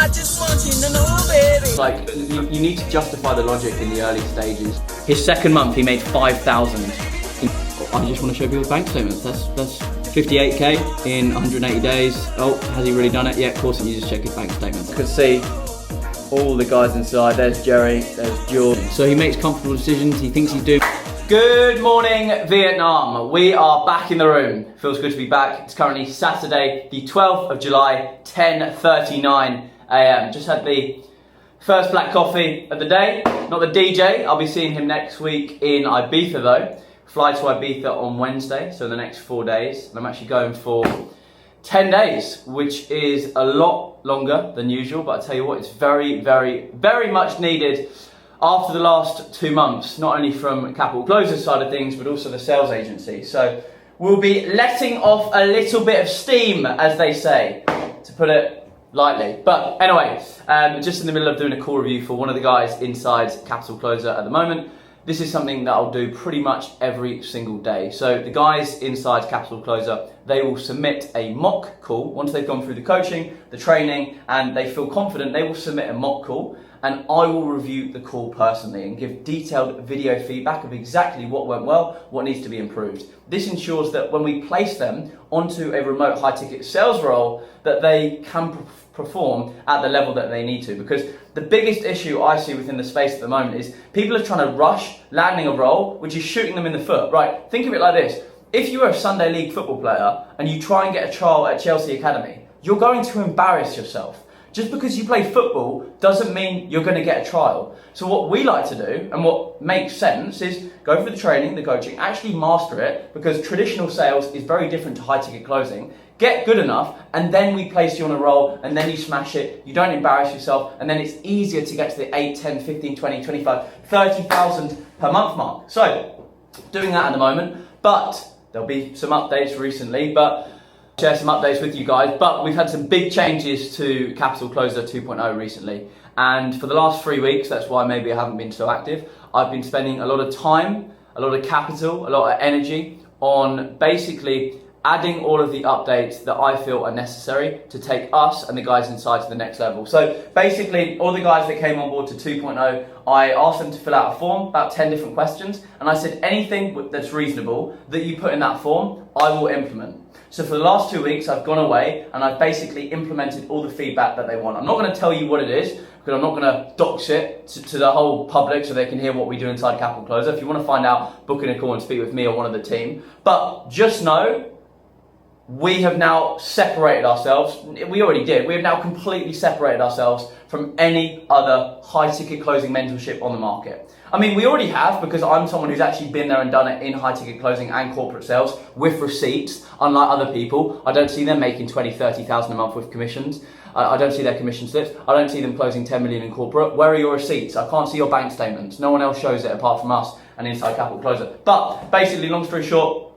I just want you to know, baby. Like, you need to justify the logic in the early stages. His second month, he made 5,000. I just want to show people bank statements. That's 58k in 180 days. Oh, has he really done it? Yeah, of course, you just check his bank statements. You can see all the guys inside. There's Jerry, there's George. So he makes comfortable decisions. He thinks he's doing. Good morning, Vietnam. We are back in the room. Feels good to be back. It's currently Saturday, the 12th of July, 10:39 a.m. Just had the first black coffee of the day. Not the DJ. I'll be seeing him next week in Ibiza though. Fly to Ibiza on Wednesday, so the next 4 days. And I'm actually going for 10 days, which is a lot longer than usual, but I tell you what, it's very, very, very much needed after the last 2 months, not only from Capital Closers side of things, but also the sales agency. So we'll be letting off a little bit of steam, as they say, to put it lightly. But anyway, just in the middle of doing a call review for one of the guys inside Capital Closer at the moment. This is something that I'll do pretty much every single day. So the guys inside Capital Closer, they will submit a mock call. Once they've gone through the coaching, the training, and they feel confident, they will submit a mock call, and I will review the call personally and give detailed video feedback of exactly what went well, what needs to be improved. This ensures that when we place them onto a remote high ticket sales role, that they can perform at the level that they need to. Because the biggest issue I see within the space at the moment is people are trying to rush landing a role, which is shooting them in the foot. Right, think of it like this. If you are a Sunday League football player and you try and get a trial at Chelsea Academy, you're going to embarrass yourself. Just because you play football doesn't mean you're going to get a trial. So what we like to do, and what makes sense, is go for the training, the coaching, actually master it, because traditional sales is very different to high ticket closing. Get good enough, and then we place you on a roll, and then you smash it, you don't embarrass yourself, and then it's easier to get to the 8, 10, 15, 20, 25, 30,000 per month mark. So, doing that at the moment, but there'll be some updates recently, but share some updates with you guys. But we've had some big changes to Capital Closer 2.0 recently, and for the last 3 weeks, that's why maybe I haven't been so active, I've been spending a lot of time, a lot of capital, a lot of energy on basically adding all of the updates that I feel are necessary to take us and the guys inside to the next level. So basically, all the guys that came on board to 2.0, I asked them to fill out a form, about 10 different questions, and I said anything that's reasonable that you put in that form, I will implement. So for the last 2 weeks, I've gone away and I've basically implemented all the feedback that they want. I'm not going to tell you what it is, because I'm not going to dox it to the whole public so they can hear what we do inside Capital Closer. If you want to find out, book in a call and speak with me or one of the team. But just know, we have now separated ourselves. We already did. We have now completely separated ourselves from any other high ticket closing mentorship on the market. I mean, we already have, because I'm someone who's actually been there and done it in high ticket closing and corporate sales with receipts. Unlike other people, I don't see them making 20, 30,000 a month with commissions. I don't see their commission slips. I don't see them closing 10 million in corporate. Where are your receipts? I can't see your bank statements. No one else shows it apart from us and Inside Capital Closer. But basically, long story short,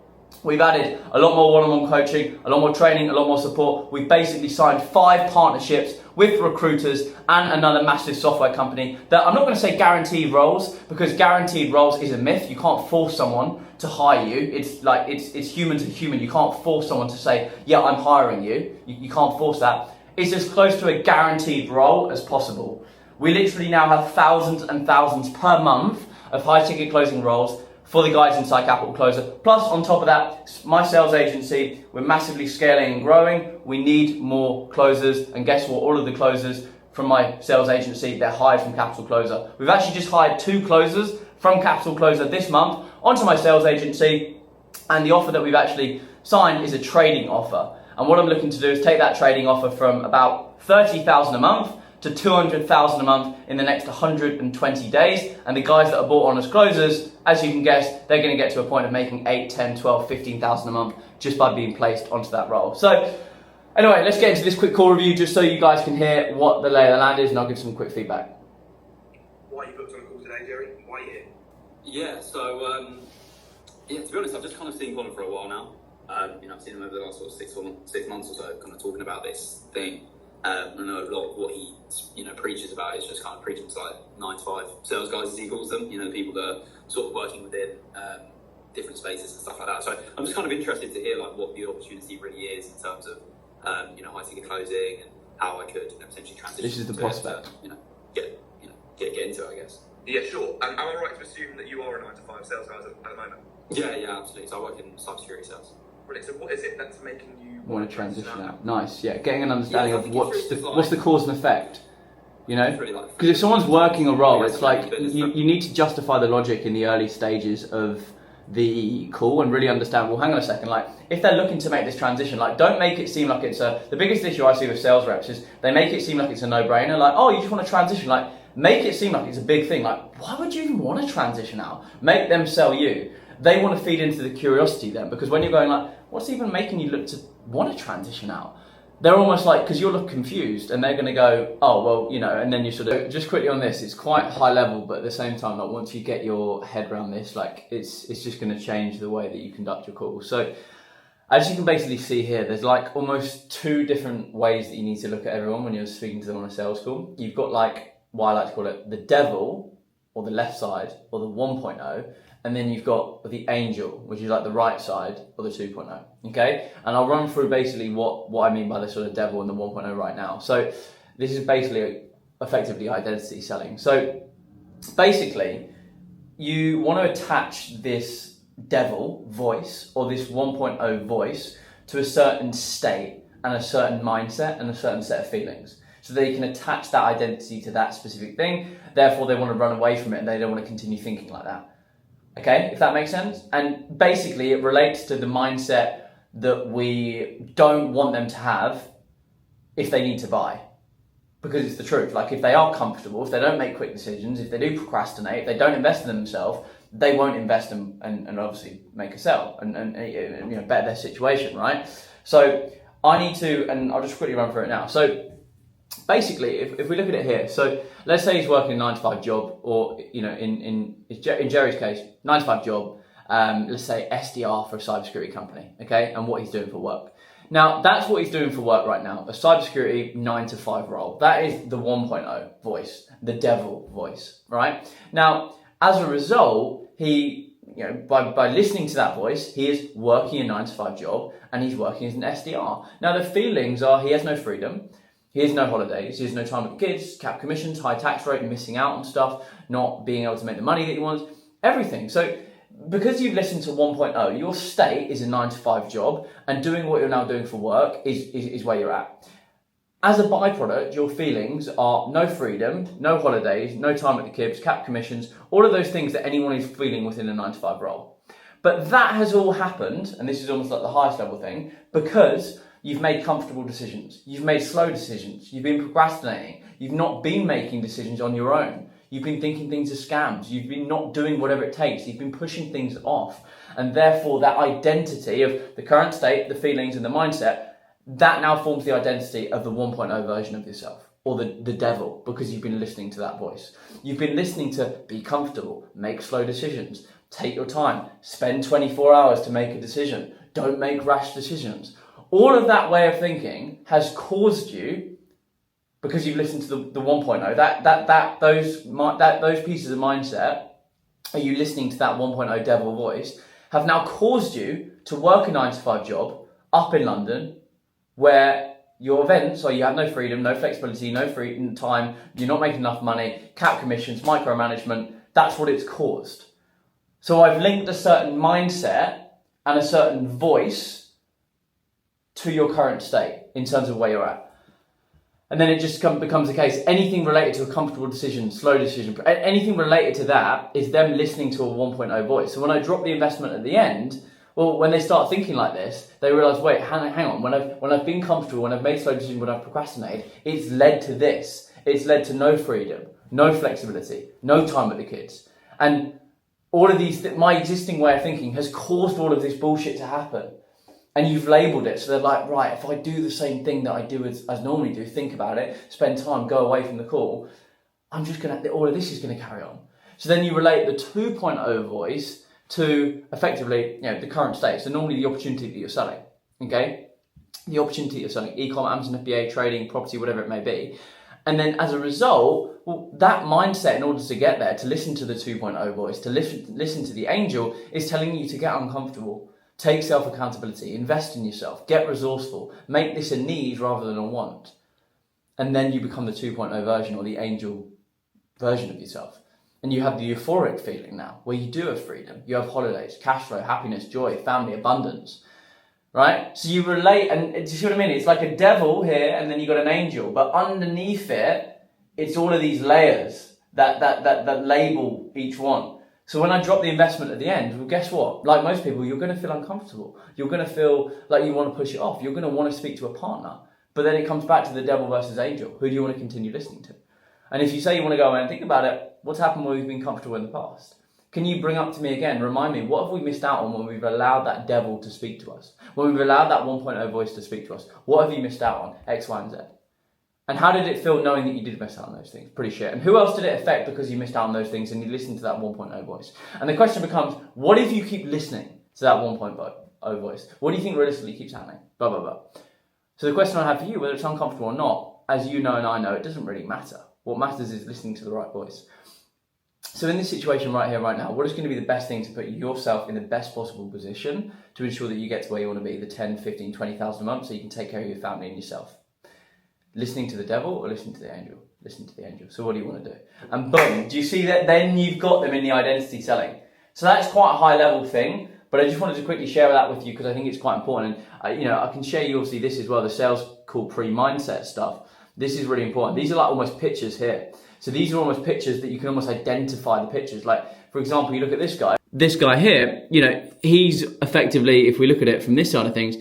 we've added a lot more one-on-one coaching, a lot more training, a lot more support. We've basically signed 5 partnerships with recruiters and another massive software company that I'm not going to say guaranteed roles, because guaranteed roles is a myth. You can't force someone to hire you. It's like, it's human to human. You can't force someone to say, yeah, I'm hiring you. You can't force that. It's as close to a guaranteed role as possible. We literally now have thousands and thousands per month of high ticket closing roles for the guys inside Capital Closer. Plus, on top of that, my sales agency, we're massively scaling and growing. We need more closers, and guess what? All of the closers from my sales agency, they're hired from Capital Closer. We've actually just hired 2 closers from Capital Closer this month onto my sales agency, and the offer that we've actually signed is a trading offer. And what I'm looking to do is take that trading offer from about 30,000 a month to 200,000 a month in the next 120 days. And the guys that are bought on as closers, as you can guess, they're going to get to a point of making 8, 10, 12, 15,000 a month just by being placed onto that role. So anyway, let's get into this quick call review just so you guys can hear what the lay of the land is, and I'll give some quick feedback. Why are you booked on a call today, Jerry? Why are you here? Yeah, so to be honest, I've just kind of seen Colin for a while now. I've seen him over the last sort of 6 months or so, kind of talking about this thing. I know a lot of what he, preaches about is just kind of preaching to like 9 to 5 sales guys, as he calls them. The people that are sort of working within different spaces and stuff like that. So I'm just kind of interested to hear like what the opportunity really is in terms of high ticket closing and how I could potentially transition. This is the to prospect. It, get into it, I guess. Yeah, sure. Am I right to assume that you are a 9 to 5 sales guy at the moment? Yeah, absolutely. So I work in cybersecurity sales. Brilliant. So what is it that's making you Want to transition out? Nice, yeah. Getting an understanding Yeah, I of think what's it's the really cause and effect. You know, It's really like- because if someone's working a role, Yeah, it's like business you need to justify the logic in the early stages of the call and really understand, well, hang on a second, like if they're looking to make this transition, like don't make it seem like it's the biggest issue I see with sales reps is they make it seem like it's a no-brainer, like, oh, you just want to transition, like make it seem like it's a big thing, like why would you even want to transition out? Make them sell you. They want to feed into the curiosity then, because when you're going like, what's even making you look to want to transition out? They're almost like, because you'll look confused and they're going to go, oh, well, you know, and then you sort of, just quickly on this, it's quite high level, but at the same time, like once you get your head around this, like it's just going to change the way that you conduct your calls. So as you can basically see here, there's like almost 2 different ways that you need to look at everyone when you're speaking to them on a sales call. You've got like, what I like to call it, the devil, or the left side, or the 1.0, and then you've got the angel, which is like the right side, or the 2.0, okay? And I'll run through basically what I mean by the sort of devil and the 1.0 right now. So this is basically effectively identity selling. So basically, you want to attach this devil voice, or this 1.0 voice, to a certain state, and a certain mindset, and a certain set of feelings. So they can attach that identity to that specific thing, therefore they want to run away from it and they don't want to continue thinking like that. Okay, if that makes sense? And basically it relates to the mindset that we don't want them to have if they need to buy. Because it's the truth. Like if they are comfortable, if they don't make quick decisions, if they do procrastinate, if they don't invest in themselves, they won't invest and obviously make a sell and you know, better their situation, right? So I need to, and I'll just quickly run through it now. So basically, if we look at it here, so let's say he's working a 9 to 5 job, or you know, in Jerry's case, 9 to 5 job. Let's say SDR for a cybersecurity company, okay, and what he's doing for work. Now that's what he's doing for work right now, a cybersecurity 9 to 5 role. That is the 1.0 voice, the devil voice, right? Now, as a result, he, you know, by listening to that voice, he is working a 9 to 5 job and he's working as an SDR. Now the feelings are he has no freedom. He has no holidays, he has no time with the kids, cap commissions, high tax rate, missing out on stuff, not being able to make the money that he wants, everything. So because you've listened to 1.0, your state is a 9 to 5 job, and doing what you're now doing for work is where you're at. As a byproduct, your feelings are no freedom, no holidays, no time with the kids, cap commissions, all of those things that anyone is feeling within a 9 to 5 role. But that has all happened, and this is almost like the highest level thing, because you've made comfortable decisions. You've made slow decisions. You've been procrastinating. You've not been making decisions on your own. You've been thinking things are scams. You've been not doing whatever it takes. You've been pushing things off. And therefore, that identity of the current state, the feelings and the mindset, that now forms the identity of the 1.0 version of yourself, or the devil, because you've been listening to that voice. You've been listening to be comfortable, make slow decisions, take your time, spend 24 hours to make a decision, don't make rash decisions. All of that way of thinking has caused you, because you've listened to the 1.0, those pieces of mindset, are you listening to that 1.0 devil voice, have now caused you to work a 9 to 5 job up in London, where your events are you have no freedom, no flexibility, no free time, you're not making enough money, cap commissions, micromanagement. That's what it's caused. So I've linked a certain mindset and a certain voice to your current state in terms of where you're at. And then it just becomes the case, anything related to a comfortable decision, slow decision, anything related to that is them listening to a 1.0 voice. So when I drop the investment at the end, well, when they start thinking like this, they realize, wait, hang on, when I've been comfortable, when I've made slow decisions, when I've procrastinated, it's led to this. It's led to no freedom, no flexibility, no time with the kids. And all of these, my existing way of thinking has caused all of this bullshit to happen. And you've labelled it, so they're like, right, if I do the same thing that I do as normally do, think about it, spend time, go away from the call, all of this is gonna carry on. So then you relate the 2.0 voice to effectively, you know, the current state. So normally the opportunity that you're selling, okay? The opportunity you're selling, e-com, Amazon FBA, trading, property, whatever it may be. And then as a result, well, that mindset in order to get there, to listen to the 2.0 voice, to listen to the angel, is telling you to get uncomfortable. Take self-accountability, invest in yourself, get resourceful, make this a need rather than a want. and then you become the 2.0 version or the angel version of yourself. And you have the euphoric feeling now, where you do have freedom. You have holidays, cash flow, happiness, joy, family, abundance, right? So you relate, and do you see what I mean? It's like a devil here, and then you got an angel, but underneath it, it's all of these layers that label each one. So when I drop the investment at the end, well, guess what? Like most people, you're going to feel uncomfortable. You're going to feel like you want to push it off. You're going to want to speak to a partner. But then it comes back to the devil versus angel. Who do you want to continue listening to? And if you say you want to go away and think about it, what's happened when we've been comfortable in the past? Can you bring up to me again, remind me, what have we missed out on when we've allowed that devil to speak to us? When we've allowed that 1.0 voice to speak to us? What have you missed out on? X, Y, and Z. And how did it feel knowing that you did miss out on those things? Pretty shit. And who else did it affect because you missed out on those things and you listened to that 1.0 voice? And the question becomes, what if you keep listening to that 1.0 voice? What do you think realistically keeps happening? Blah, blah, blah. So the question I have for you, whether it's uncomfortable or not, as you know and I know, it doesn't really matter. What matters is listening to the right voice. So in this situation right here, right now, what is going to be the best thing to put yourself in the best possible position to ensure that you get to where you want to be, the 10, 15, 20,000 a month, so you can take care of your family and yourself? Listening to the devil or listening to the angel? Listen to the angel. So what do you want to do? And boom, do you see that? Then you've got them in the identity selling. So that's quite a high level thing, but I just wanted to quickly share that with you because I think it's quite important. And I can share you obviously this as well, the sales call pre-mindset stuff. This is really important. These are like almost pictures here. So these are almost pictures that you can almost identify the pictures. Like, for example, you look at this guy. This guy here, he's effectively, if we look at it from this side of things,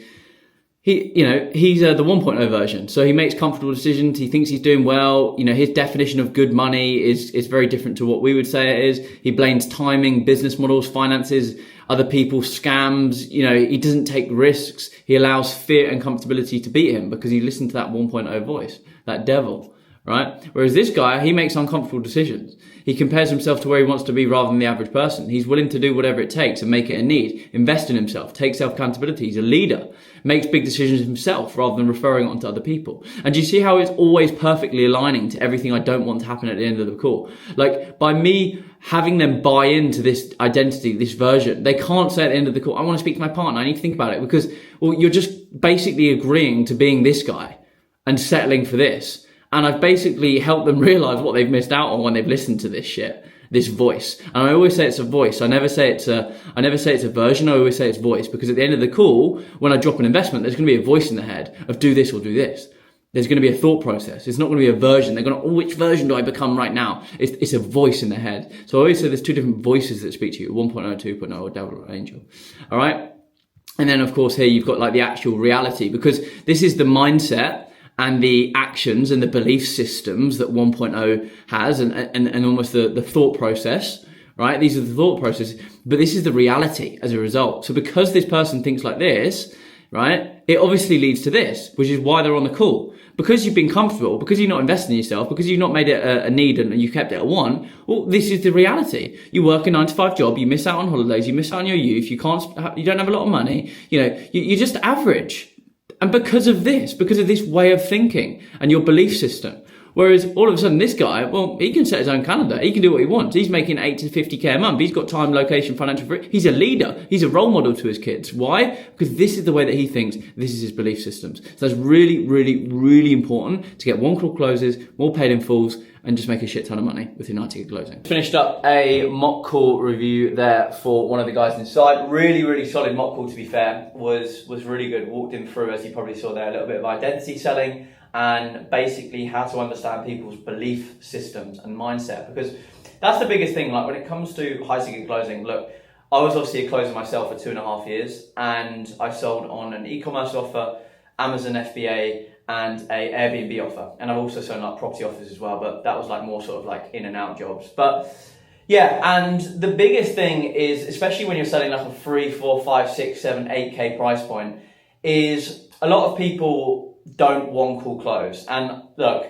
he's the 1.0 version. So he makes comfortable decisions. He thinks he's doing well. His definition of good money is very different to what we would say it is. He blames timing, business models, finances, other people, scams. He doesn't take risks. He allows fear and comfortability to beat him because he listened to that 1.0 voice, that devil, right? Whereas this guy, he makes uncomfortable decisions. He compares himself to where he wants to be rather than the average person. He's willing to do whatever it takes and make it a need, invest in himself, take self-accountability. He's a leader, makes big decisions himself rather than referring on to other people. And do you see how it's always perfectly aligning to everything I don't want to happen at the end of the call? Like, by me having them buy into this identity, this version, they can't say at the end of the call, I want to speak to my partner, I need to think about it, because, well, you're just basically agreeing to being this guy and settling for this. And I've basically helped them realize what they've missed out on when they've listened to this shit, this voice. And I always say it's a voice. I never say it's a version. I always say it's voice, because at the end of the call, when I drop an investment, there's going to be a voice in the head of do this or do this. There's going to be a thought process. It's not going to be a version. They're going to, which version do I become right now? It's a voice in the head. So I always say there's two different voices that speak to you, 1.0, 2.0, or devil or angel. All right. And then of course here you've got like the actual reality, because this is the mindset and the actions and the belief systems that 1.0 has, and almost the thought process, right? These are the thought processes, but this is the reality as a result. So because this person thinks like this, right, it obviously leads to this, which is why they're on the call. Because you've been comfortable, because you've not invested in yourself, because you've not made it a need and you kept it at one, well, this is the reality. You work a 9-to-5 job, you miss out on holidays, you miss out on your youth, you don't have a lot of money, you're just average. And because of this way of thinking and your belief system. Whereas all of a sudden this guy, well, he can set his own calendar. He can do what he wants. He's making 8 to 50k a month. He's got time, location, financial freedom. He's a leader. He's a role model to his kids. Why? Because this is the way that he thinks. This is his belief systems. So that's really, really, really important to get one call closes, more paid in fulls, and just make a shit ton of money with your 90 closing. Finished up a mock call review there for one of the guys inside. Really, really solid mock call, to be fair. Was really good. Walked him through, as you probably saw there, a little bit of identity selling and basically how to understand people's belief systems and mindset. Because that's the biggest thing. Like when it comes to high ticket closing, look, I was obviously a closer myself for 2.5 years, and I sold on an e-commerce offer, Amazon FBA, and a Airbnb offer. And I've also sold like property offers as well, but that was like more sort of like in and out jobs. But yeah, and the biggest thing is, especially when you're selling like a 3, 4, 5, 6, 7, 8k price point, is a lot of people don't one call close. And look,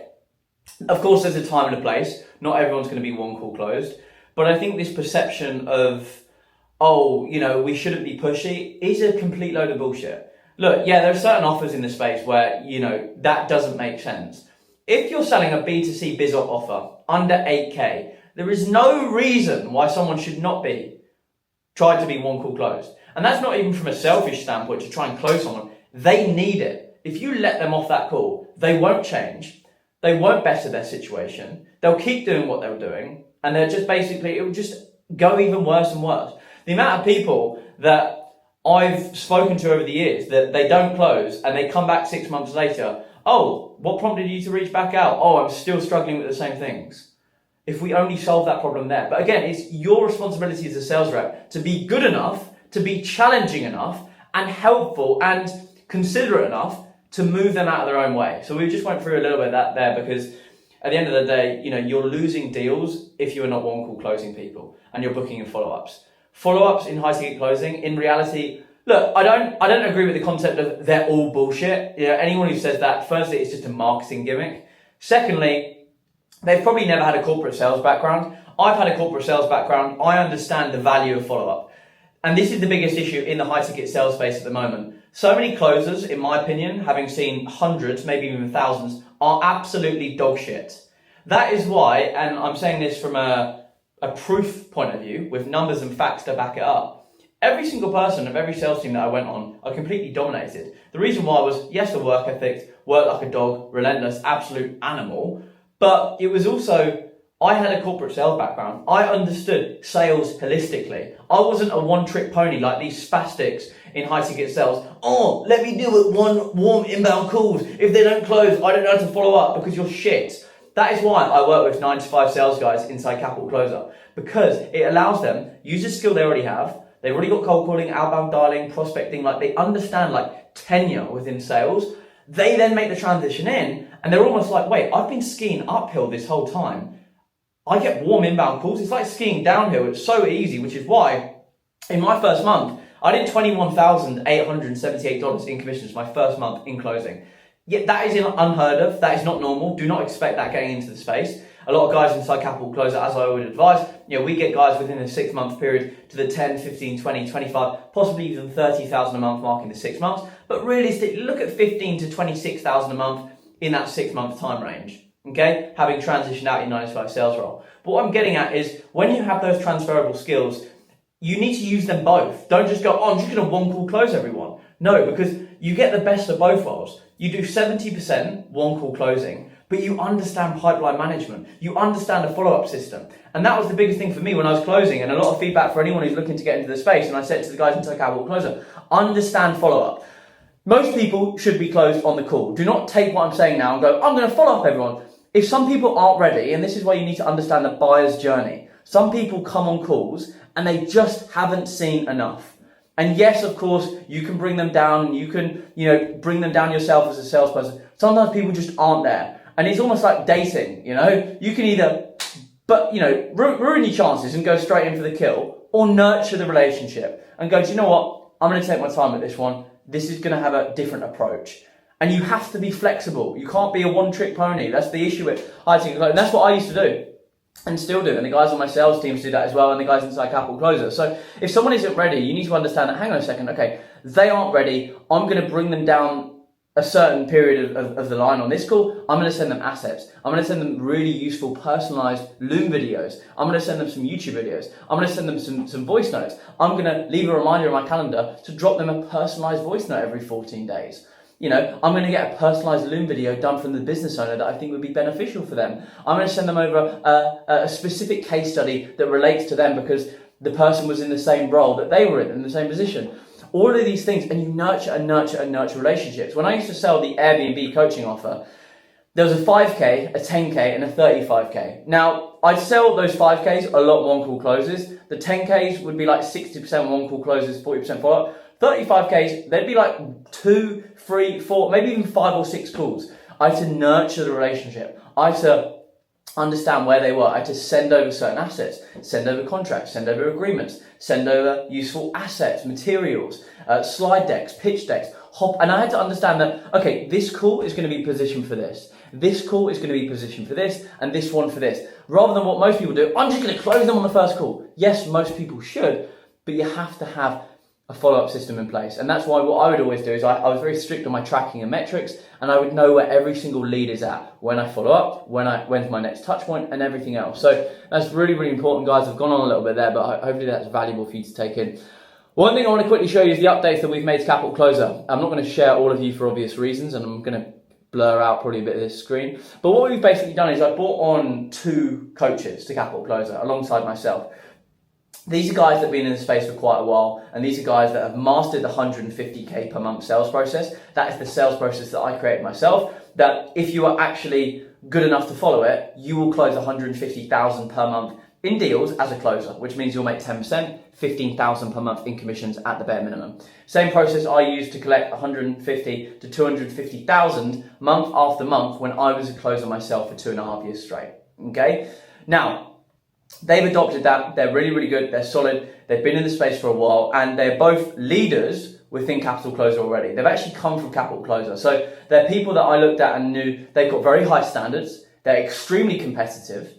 of course there's a time and a place. Not everyone's going to be one call closed. But I think this perception of, we shouldn't be pushy is a complete load of bullshit. Look, yeah, there are certain offers in the space where, that doesn't make sense. If you're selling a B2C biz offer under 8k, there is no reason why someone should not be tried to be one call closed. And that's not even from a selfish standpoint to try and close someone. They need it. If you let them off that call, they won't change. they won't better their situation. They'll keep doing what they're doing, and they're just basically, it will just go even worse and worse. The amount of people that I've spoken to over the years that they don't close and they come back 6 months later, oh, what prompted you to reach back out? Oh, I'm still struggling with the same things. If we only solve that problem there. But again, it's your responsibility as a sales rep to be good enough, to be challenging enough and helpful and considerate enough to move them out of their own way. So we just went through a little bit of that there, because at the end of the day, you're losing deals if you're not one-call closing people and you're booking in follow-ups. Follow-ups in high-ticket closing, in reality, look, I don't agree with the concept of they're all bullshit. Anyone who says that, firstly, it's just a marketing gimmick. Secondly, they've probably never had a corporate sales background. I've had a corporate sales background. I understand the value of follow-up. And this is the biggest issue in the high-ticket sales space at the moment. So many closers, in my opinion, having seen hundreds, maybe even thousands, are absolutely dog shit. That is why, and I'm saying this from a proof point of view, with numbers and facts to back it up, every single person of every sales team that I went on, I completely dominated. The reason why was, yes, the work ethic, work like a dog, relentless, absolute animal, but it was also, I had a corporate sales background. I understood sales holistically. I wasn't a one-trick pony like these spastics in high-ticket sales. Oh, let me deal with one warm inbound calls. If they don't close, I don't know how to follow up because you're shit. That is why I work with 9 to 5 sales guys inside Capital Closer, because it allows them use a skill they already have. They've already got cold calling, outbound dialing, prospecting, like they understand like tenure within sales. They then make the transition in and they're almost like, wait, I've been skiing uphill this whole time. I get warm inbound calls. It's like skiing downhill. It's so easy, which is why in my first month, I did $21,878 in commissions my first month in closing. Yet that is unheard of. That is not normal. Do not expect that getting into the space. A lot of guys inside Capital Closer, as I would advise, we get guys within a 6 month period to the 10, 15, 20, 25, possibly even 30,000 a month mark in the 6 months. But realistically, look at 15 to 26,000 a month in that 6 month time range. Okay, having transitioned out your 9 to 5 sales role. But what I'm getting at is when you have those transferable skills, you need to use them both. Don't just go, oh, I'm just going to one call close everyone. No, because you get the best of both worlds. You do 70% one call closing, but you understand pipeline management. You understand a follow-up system. And that was the biggest thing for me when I was closing, and a lot of feedback for anyone who's looking to get into the space. And I said to the guys inside Capital Closer, understand follow-up. Most people should be closed on the call. Do not take what I'm saying now and go, I'm going to follow up everyone. If some people aren't ready, and this is why you need to understand the buyer's journey. Some people come on calls and they just haven't seen enough. And yes, of course, you can bring them down. You can, bring them down yourself as a salesperson. Sometimes people just aren't there. And it's almost like dating, You can either, ruin your chances and go straight in for the kill, or nurture the relationship and go, do you know what? I'm going to take my time with this one. This is going to have a different approach. And you have to be flexible. You can't be a one-trick pony. That's the issue with high-ticket closing. And that's what I used to do. And still do, and the guys on my sales teams do that as well, and the guys inside Capital Closer. So if someone isn't ready, you need to understand that, hang on a second, okay, they aren't ready, I'm going to bring them down a certain period of the line on this call. I'm going to send them assets. I'm going to send them really useful personalized Loom videos. I'm going to send them some YouTube videos. I'm going to send them some voice notes. I'm going to leave a reminder in my calendar to drop them a personalized voice note every 14 days. I'm going to get a personalized Loom video done from the business owner that I think would be beneficial for them. I'm going to send them over a specific case study that relates to them because the person was in the same role that they were in the same position. All of these things, and you nurture and nurture and nurture relationships. When I used to sell the Airbnb coaching offer, there was a 5K, a 10K, and a 35K. Now, I'd sell those 5Ks, a lot one-call closes. The 10Ks would be like 60% one-call closes, 40% follow-up. 35Ks, they'd be like 2, 3, 4, maybe even 5 or 6 calls. I had to nurture the relationship. I had to understand where they were. I had to send over certain assets, send over contracts, send over agreements, send over useful assets, materials, slide decks, pitch decks, and I had to understand that, okay, this call is going to be positioned for this. This call is going to be positioned for this, and this one for this. Rather than what most people do, I'm just going to close them on the first call. Yes, most people should, but you have to have a follow-up system in place. And that's why what I would always do is I was very strict on my tracking and metrics, and I would know where every single lead is at, when I follow up, when's my next touch point, and everything else. So that's really, really important, guys. I've gone on a little bit there, but hopefully that's valuable for you to take in. One thing I want to quickly show you is the updates that we've made to Capital Closer. I'm not going to share all of you for obvious reasons, and I'm going to blur out probably a bit of this screen. But what we've basically done is I brought on 2 coaches to Capital Closer alongside myself. These are guys that have been in the space for quite a while, and these are guys that have mastered the 150k per month sales process. That is the sales process that I created myself, that if you are actually good enough to follow it, you will close 150,000 per month in deals as a closer, which means you'll make 10%, 15,000 per month in commissions at the bare minimum. Same process I used to collect 150 to 250,000 month after month when I was a closer myself for 2.5 years straight. Okay? Now, they've adopted that. They're really, really good. They're solid. They've been in the space for a while, and they're both leaders within Capital Closer already. They've actually come from Capital Closer. So they're people that I looked at and knew they've got very high standards. They're extremely competitive.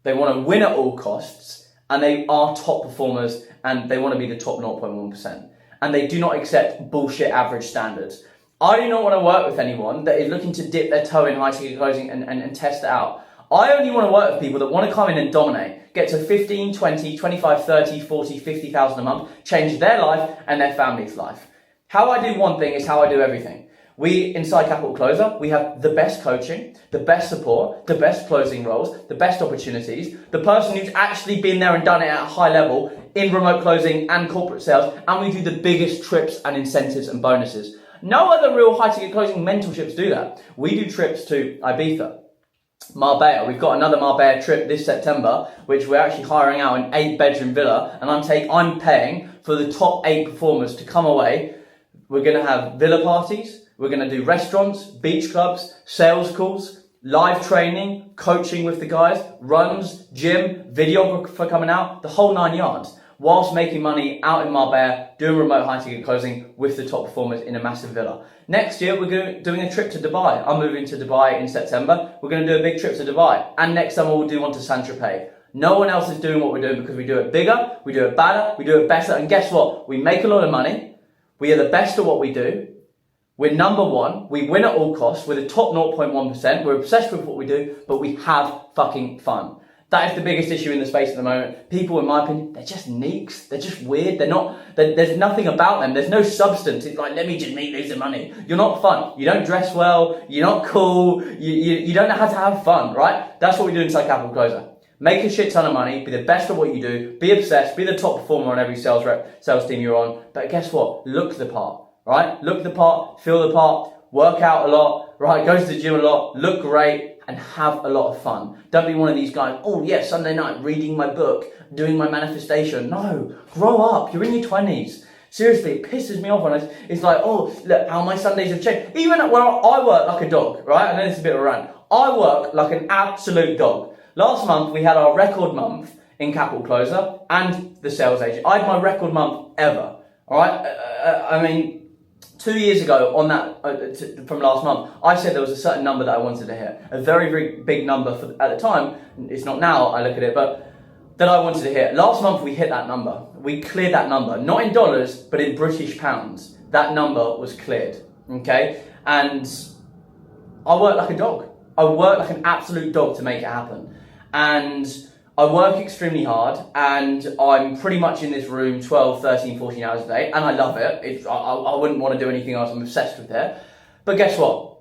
They want to win at all costs, and they are top performers, and they want to be the top 0.1%. And they do not accept bullshit average standards. I do not want to work with anyone that is looking to dip their toe in high ticket closing and test it out. I only want to work with people that want to come in and dominate, get to 15, 20, 25, 30, 40, 50,000 a month, change their life and their family's life. How I do one thing is how I do everything. We, inside Capital Closer, we have the best coaching, the best support, the best closing roles, the best opportunities, the person who's actually been there and done it at a high level in remote closing and corporate sales, and we do the biggest trips and incentives and bonuses. No other real high ticket closing mentorships do that. We do trips to Ibiza, Marbella. We've got another Marbella trip this September, which we're actually hiring out an 8-bedroom villa, and I'm paying for the top 8 performers to come away. We're going to have villa parties. We're going to do restaurants, beach clubs, sales calls, live training, coaching with the guys, runs, gym, videographer coming out, the whole 9 yards, whilst making money out in Marbella, doing remote high ticket closing with the top performers in a massive villa. Next year, we're doing a trip to Dubai. I'm moving to Dubai in September. We're going to do a big trip to Dubai. And next summer, we'll do one to Saint-Tropez. No one else is doing what we're doing because we do it bigger, we do it better, we do it better. And guess what? We make a lot of money. We are the best at what we do. We're number one. We win at all costs. We're the top 0.1%. We're obsessed with what we do, but we have fucking fun. That is the biggest issue in the space at the moment. People, in my opinion, they're just neeks. They're just weird. There's nothing about them. There's no substance. It's like, let me just make loads of money. You're not fun. You don't dress well. You're not cool. You don't know how to have fun, right? That's what we do inside Capital Closer. Make a shit ton of money. Be the best at what you do. Be obsessed. Be the top performer on every sales team you're on. But guess what? Look the part. Right? Look the part, feel the part, work out a lot, right? Go to the gym a lot, look great, and have a lot of fun. Don't be one of these guys, oh yeah, Sunday night, reading my book, doing my manifestation. No, grow up. You're in your 20s. Seriously, it pisses me off when it's like, oh, look, how my Sundays have changed. Even when I work like a dog, right? I know this is a bit of a rant. I work like an absolute dog. Last month, we had our record month in Capital Closer and the sales agent. I had my record month ever, all right? I mean, 2 years ago on that, from last month, I said there was a certain number that I wanted to hit. A very, very big number at the time. It's not now, I look at it, but that I wanted to hit. Last month we hit that number. We cleared that number. Not in dollars, but in British pounds. That number was cleared, okay? And I work like a dog. I work like an absolute dog to make it happen. And I work extremely hard, and I'm pretty much in this room 12, 13, 14 hours a day, and I love it. I wouldn't want to do anything else. I'm obsessed with it. But guess what?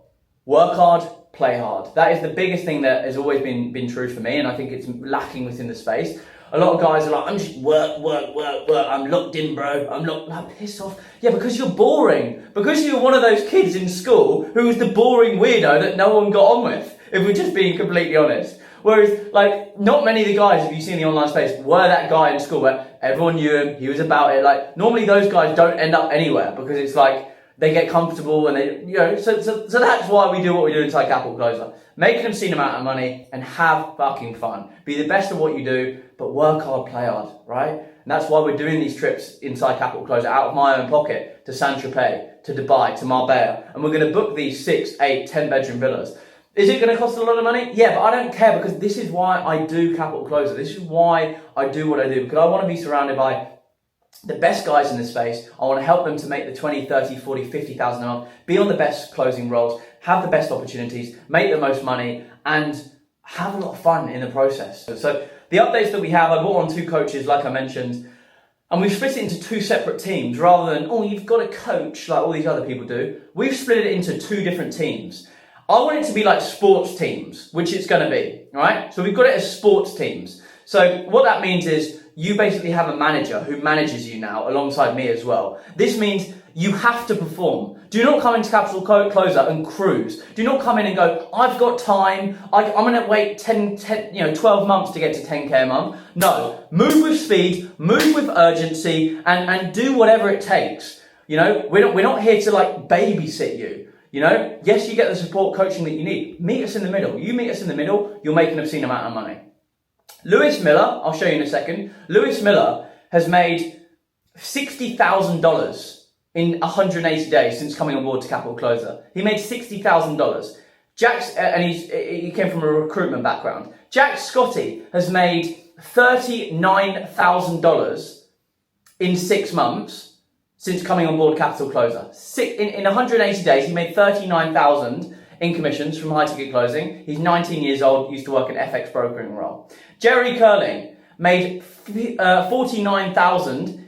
Work hard, play hard. That is the biggest thing that has always been true for me, and I think it's lacking within the space. A lot of guys are like, I'm just work. I'm locked in, bro. I'm like, piss off. Yeah, because you're boring. Because you're one of those kids in school who was the boring weirdo that no one got on with, if we're just being completely honest. Whereas, like, not many of the guys, if you see in the online space, were that guy in school where everyone knew him, he was about it. Like, normally those guys don't end up anywhere because it's like, they get comfortable and they, you know, so that's why we do what we do inside Capital Closer. Make an obscene amount of money and have fucking fun. Be the best at what you do, but work hard, play hard, right? And that's why we're doing these trips inside Capital Closer out of my own pocket to Saint-Tropez, to Dubai, to Marbella. And we're going to book these 6, 8, 10 bedroom villas. Is it going to cost a lot of money? Yeah, but I don't care because this is why I do Capital Closer. This is why I do what I do, because I want to be surrounded by the best guys in this space. I want to help them to make the 20, 30, 40, 50,000 a month, be on the best closing roles, have the best opportunities, make the most money, and have a lot of fun in the process. So the updates that we have, I brought on 2 coaches, like I mentioned, and we've split it into 2 separate teams rather than, oh, you've got a coach like all these other people do. We've split it into 2 different teams. I want it to be like sports teams, which it's going to be, all right? So we've got it as sports teams. So what that means is you basically have a manager who manages you now alongside me as well. This means you have to perform. Do not come into Capital Closer and cruise. Do not come in and go, I've got time, I'm going to wait 12 months to get to 10K a month. No, move with speed, move with urgency, and do whatever it takes. You know, we're not here to like babysit you. You know, yes, you get the support coaching that you need. Meet us in the middle. You meet us in the middle, you'll make an obscene amount of money. Lewis Miller, I'll show you in a second. Lewis Miller has made $60,000 in 180 days since coming on board to Capital Closer. He made $60,000. And he came from a recruitment background. Jack Scotty has made $39,000 in 6 months since coming on board Capital Closer. In 180 days, he made $39,000 in commissions from high ticket closing. He's 19 years old, used to work in FX brokering role. Jerry Curling made $49,000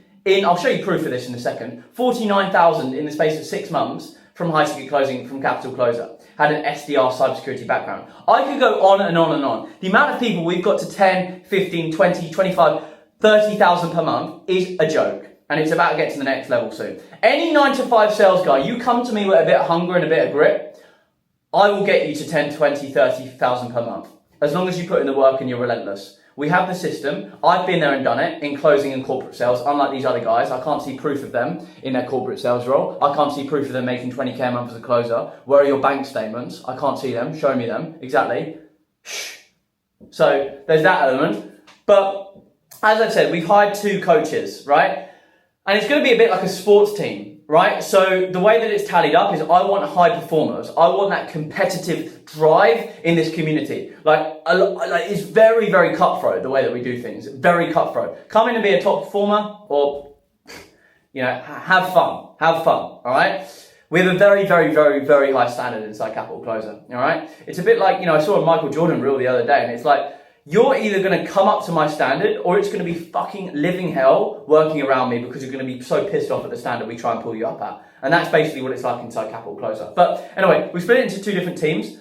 I'll show you proof of this in a second, $49,000 in the space of 6 months from high ticket closing from Capital Closer. Had an SDR cybersecurity background. I could go on and on and on. The amount of people we've got to 10, 15, 20, 25, 30,000 per month is a joke. And it's about to get to the next level soon. Any 9-to-5 sales guy, you come to me with a bit of hunger and a bit of grit, I will get you to 10, 20, 30,000 per month. As long as you put in the work and you're relentless. We have the system. I've been there and done it in closing and corporate sales. Unlike these other guys, I can't see proof of them in their corporate sales role. I can't see proof of them making 20K a month as a closer. Where are your bank statements? I can't see them. Show me them. Exactly. Shh. So there's that element. But as I've said, we've hired 2 coaches, right? And it's going to be a bit like a sports team, right? So the way that it's tallied up is I want high performers. I want that competitive drive in this community. Like it's very, very cutthroat, the way that we do things. Very cutthroat. Come in and be a top performer or, have fun. Have fun, all right? We have a very, very, very, very high standard inside Capital Closer, all right? It's a bit like, I saw a Michael Jordan reel the other day and it's like, you're either going to come up to my standard or it's going to be fucking living hell working around me because you're going to be so pissed off at the standard we try and pull you up at. And that's basically what it's like inside Capital Closer. But anyway, we split it into 2 different teams.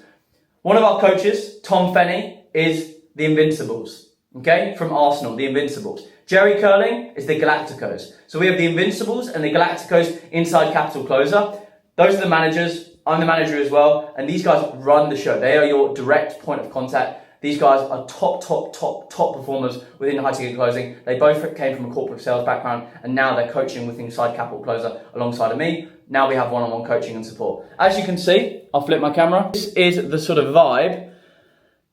One of our coaches, Tom Fenney, is the Invincibles, okay? From Arsenal, the Invincibles. Jerry Curling is the Galacticos. So we have the Invincibles and the Galacticos inside Capital Closer. Those are the managers. I'm the manager as well. And these guys run the show. They are your direct point of contact. These guys are top performers within high ticket closing. They both came from a corporate sales background and now they're coaching with inside Capital Closer alongside of me. Now we have one-on-one coaching and support. As you can see, I'll flip my camera. This is the sort of vibe.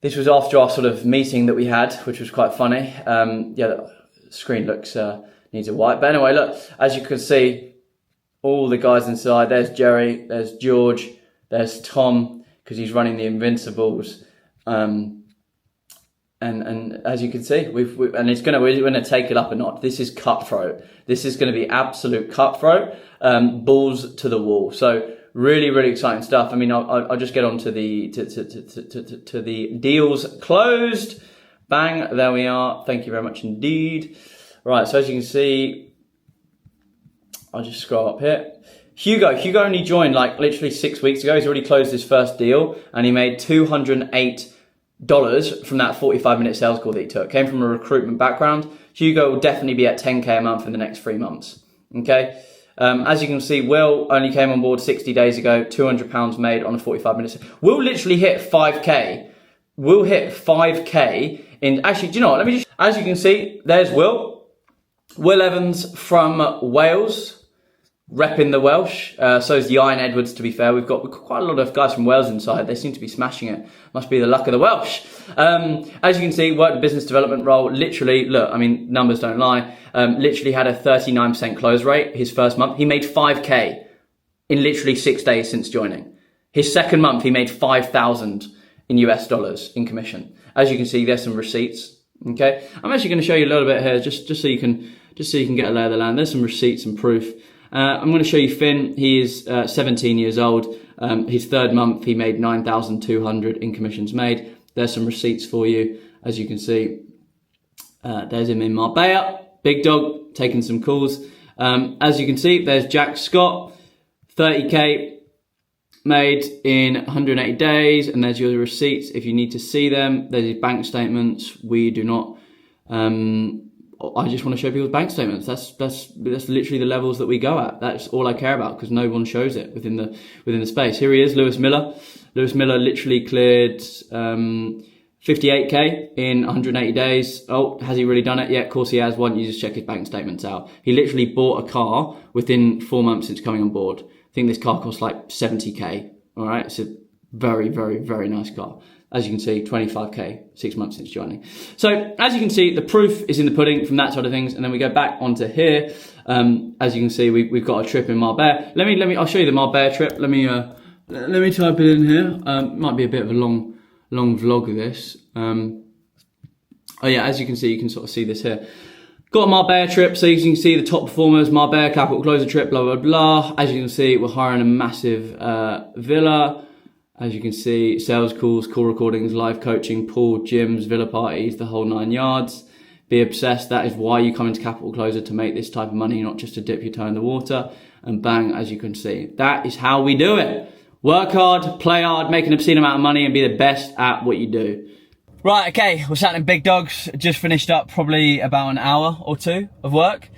This was after our sort of meeting that we had, which was quite funny. The screen looks, needs a wipe. But anyway, look, as you can see, all the guys inside. There's Jerry, there's George, there's Tom, because he's running the Invincibles. And as you can see, we're going to take it up a notch. This is cutthroat. This is going to be absolute cutthroat, balls to the wall. So really, really exciting stuff. I mean, I'll just get on to the to the deals closed. Bang, there we are. Thank you very much indeed. Right, so as you can see, I'll just scroll up here. Hugo only joined like literally 6 weeks ago. He's already closed his first deal and he made $208 from that 45-minute sales call that he took. Came from a recruitment background. Hugo will definitely be at 10K a month in the next 3 months. Okay. As you can see, Will only came on board 60 days ago, £200 made on a 45-minute. Will literally hit 5K. Will hit 5K in, actually, do you know what? Let me just, as you can see, there's Will. Will Evans from Wales. Repping the Welsh. So is Ian Edwards, to be fair. We've got quite a lot of guys from Wales inside. They seem to be smashing it. Must be the luck of the Welsh. As you can see, worked a business development role. Literally, look, I mean, numbers don't lie. Literally had a 39% close rate his first month. He made 5K in literally 6 days since joining. His second month, he made 5,000 in US dollars in commission. As you can see, there's some receipts. Okay. I'm actually going to show you a little bit here just so you can get a lay of the land. There's some receipts and proof. I'm going to show you Finn. He is 17 years old. His third month, he made 9,200 in commissions made. There's some receipts for you. As you can see, there's him in Marbella. Big dog, taking some calls. As you can see, there's Jack Scott, 30K made in 180 days, and there's your receipts if you need to see them. There's his bank statements. We do not. I just want to show people's bank statements. That's literally the levels that we go at. That's all I care about because no one shows it within the space. Here he is, Lewis Miller. Lewis Miller literally cleared 58k in 180 days. Oh, has he really done it? Yeah, of course he has. Why don't you just check his bank statements out? He literally bought a car within 4 months since coming on board. I think this car costs like 70k. All right, it's a very, very, very nice car. As you can see, 25k, 6 months since joining. So as you can see, the proof is in the pudding from that side of things. And then we go back onto here. As you can see, we've got a trip in Marbella. I'll show you the Marbella trip. Let me type it in here. Might be a bit of a long vlog of this. Oh yeah, as you can see, you can sort of see this here. Got a Marbella trip, so you can see the top performers, Marbella Capital Closer trip, blah, blah, blah. As you can see, we're hiring a massive villa. As you can see, sales calls, call recordings, live coaching, pool, gyms, villa parties, the whole 9 yards. Be obsessed. That is why you come into Capital Closer, to make this type of money, not just to dip your toe in the water. And bang, as you can see, that is how we do it. Work hard, play hard, make an obscene amount of money, and be the best at what you do. Right, okay, we're sat in Big Dogs. Just finished up probably about an hour or two of work.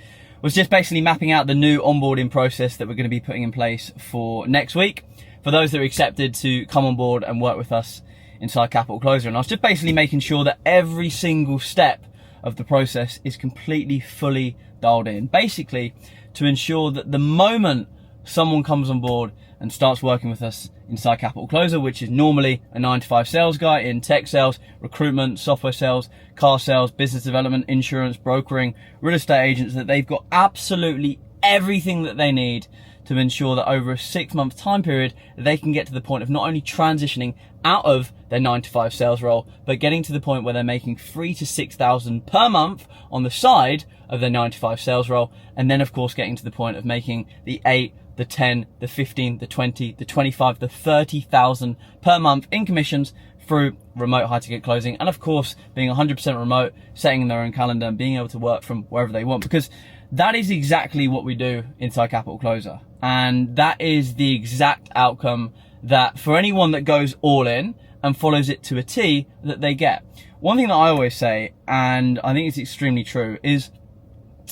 Was just basically mapping out the new onboarding process that we're going to be putting in place for next week. For those that are accepted to come on board and work with us inside Capital Closer. And I was just basically making sure that every single step of the process is completely, fully dialed in. Basically, to ensure that the moment someone comes on board and starts working with us inside Capital Closer, which is normally a 9-to-5 sales guy in tech sales, recruitment, software sales, car sales, business development, insurance, brokering, real estate agents, that they've got absolutely everything that they need to ensure that over a 6-month time period, they can get to the point of not only transitioning out of their 9-to-5 sales role, but getting to the point where they're making 3,000 to 6,000 per month on the side of their 9-to-5 sales role. And then of course, getting to the point of making the 8, the 10, the 15, the 20, the 25, the 30,000 per month in commissions through remote high ticket closing. And of course, being 100% remote, setting their own calendar and being able to work from wherever they want, because that is exactly what we do inside Capital Closer. And that is the exact outcome that for anyone that goes all in and follows it to a T, that they get. One thing that I always say, and I think it's extremely true, is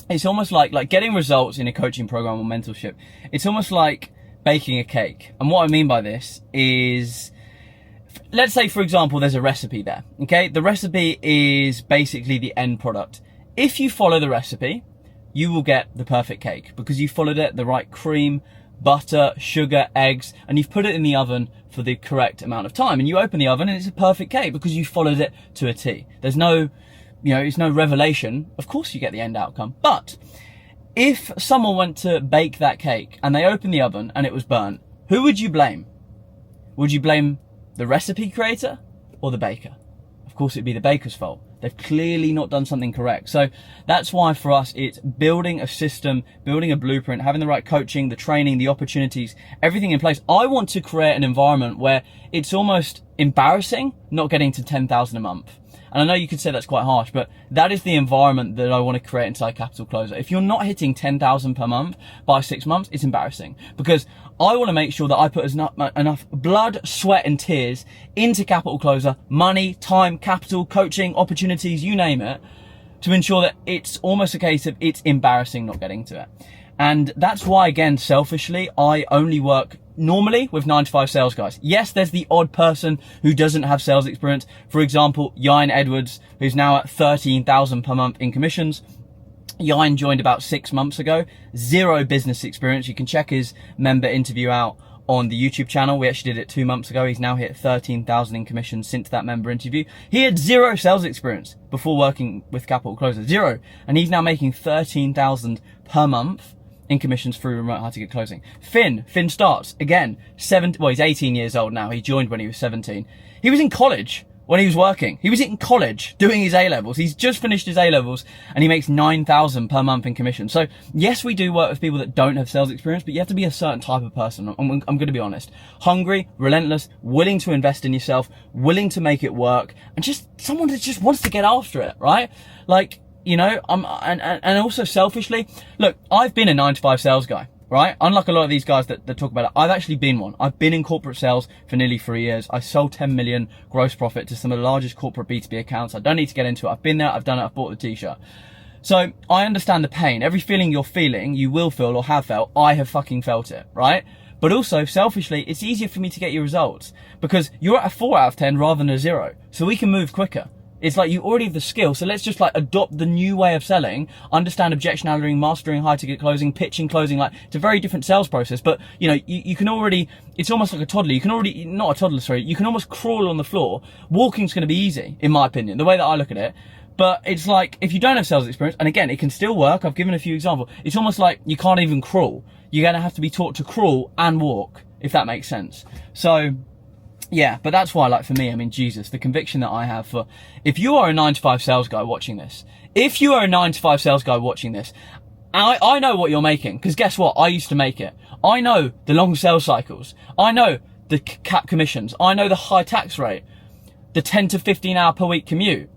it's almost like getting results in a coaching program or mentorship. It's almost like baking a cake. And what I mean by this is, let's say, for example, there's a recipe there, okay? The recipe is basically the end product. If you follow the recipe, you will get the perfect cake because you followed it, the right cream, butter, sugar, eggs, and you've put it in the oven for the correct amount of time. And you open the oven and it's a perfect cake because you followed it to a T. There's no, it's no revelation. Of course you get the end outcome. But if someone went to bake that cake and they opened the oven and it was burnt, who would you blame? Would you blame the recipe creator or the baker? Of course, it'd be the baker's fault. They've clearly not done something correct. So that's why for us, it's building a system, building a blueprint, having the right coaching, the training, the opportunities, everything in place. I want to create an environment where it's almost embarrassing not getting to 10,000 a month. And I know you could say that's quite harsh, but that is the environment that I want to create inside Capital Closer. If you're not hitting 10,000 per month by 6 months, it's embarrassing, because I want to make sure that I put enough blood, sweat and tears into Capital Closer, money, time, capital, coaching, opportunities, you name it, to ensure that it's almost a case of it's embarrassing not getting to it. And that's why, again, selfishly, I only work normally with 9-to-5 sales guys. Yes, there's the odd person who doesn't have sales experience. For example, Yain Edwards, who's now at 13,000 per month in commissions. Yain joined about 6 months ago, 0 business experience. You can check his member interview out on the YouTube channel. We actually did it 2 months ago. He's now hit 13,000 in commissions since that member interview. He had 0 sales experience before working with Capital Closer, 0. And he's now making 13,000 per month in commissions through remote high ticket closing. Finn starts again, he's 18 years old now. He joined when he was 17. He was in college when he was working. He was in college doing his A-levels. He's just finished his A-levels and he makes 9,000 per month in commission. So yes, we do work with people that don't have sales experience, but you have to be a certain type of person. I'm going to be honest. Hungry, relentless, willing to invest in yourself, willing to make it work, and just someone that just wants to get after it, right? Like, and also selfishly, look, I've been a 9-to-5 sales guy. right? Unlike a lot of these guys that talk about it, I've actually been one. I've been in corporate sales for nearly 3 years. I sold 10 million gross profit to some of the largest corporate B2B accounts. I don't need to get into it. I've been there, I've done it, I've bought the t-shirt. So I understand the pain. Every feeling you're feeling, you will feel or have felt. I have fucking felt it, right? But also, selfishly, it's easier for me to get you results because you're at a 4 out of 10 rather than a 0. So we can move quicker. It's like you already have the skill, so let's just like adopt the new way of selling, understand objection handling, mastering high ticket closing, pitching closing. Like, it's a very different sales process, but you know, you can already, it's almost like a toddler. You can already, not a toddler, sorry, you can almost crawl on the floor. Walking's going to be easy, in my opinion, the way that I look at it. But it's like, if you don't have sales experience, and again, it can still work. I've given a few examples. It's almost like you can't even crawl. You're going to have to be taught to crawl and walk, if that makes sense. So, yeah, but that's why, like, for me, I mean, Jesus, the conviction that I have for, if you are a 9-to-5 sales guy watching this, I know what you're making, because guess what? I used to make it. I know the long sales cycles. I know the cap commissions. I know the high tax rate, the 10 to 15 hour per week commute,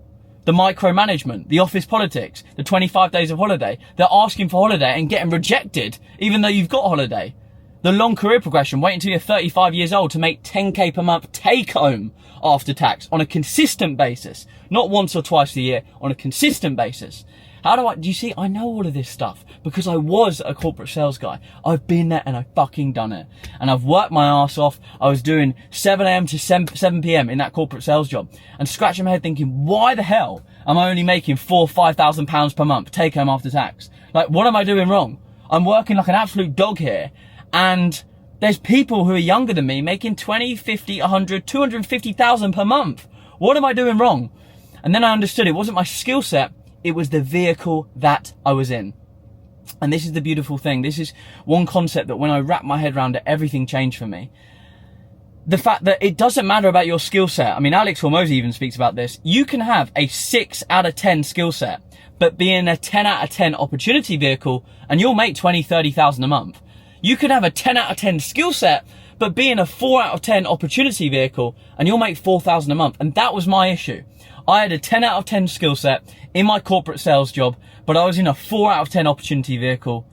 the micromanagement, the office politics, the 25 days of holiday. They're asking for holiday and getting rejected, even though you've got holiday. The long career progression, wait until you're 35 years old to make 10k per month take home after tax on a consistent basis. Not once or twice a year, on a consistent basis. Do you see? I know all of this stuff because I was a corporate sales guy. I've been there and I've fucking done it. And I've worked my ass off. I was doing 7 a.m. to 7 p.m. in that corporate sales job and scratching my head thinking, why the hell am I only making £4,000-5,000 per month take home after tax? Like, what am I doing wrong? I'm working like an absolute dog here. And there's people who are younger than me making 20, 50, 100, 250,000 per month. What am I doing wrong? And then I understood it wasn't my skill set. It was the vehicle that I was in. And this is the beautiful thing. This is one concept that when I wrapped my head around it, everything changed for me. The fact that it doesn't matter about your skill set. I mean, Alex Hormozi even speaks about this. You can have a 6 out of 10 skill set, but be in a 10 out of 10 opportunity vehicle and you'll make 20, 30,000 a month. You could have a 10 out of 10 skill set, but be in a 4 out of 10 opportunity vehicle and you'll make 4,000 a month. And that was my issue. I had a 10 out of 10 skill set in my corporate sales job, but I was in a 4 out of 10 opportunity vehicle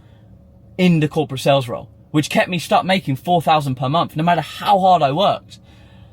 in the corporate sales role, which kept me stuck making 4,000 per month, no matter how hard I worked,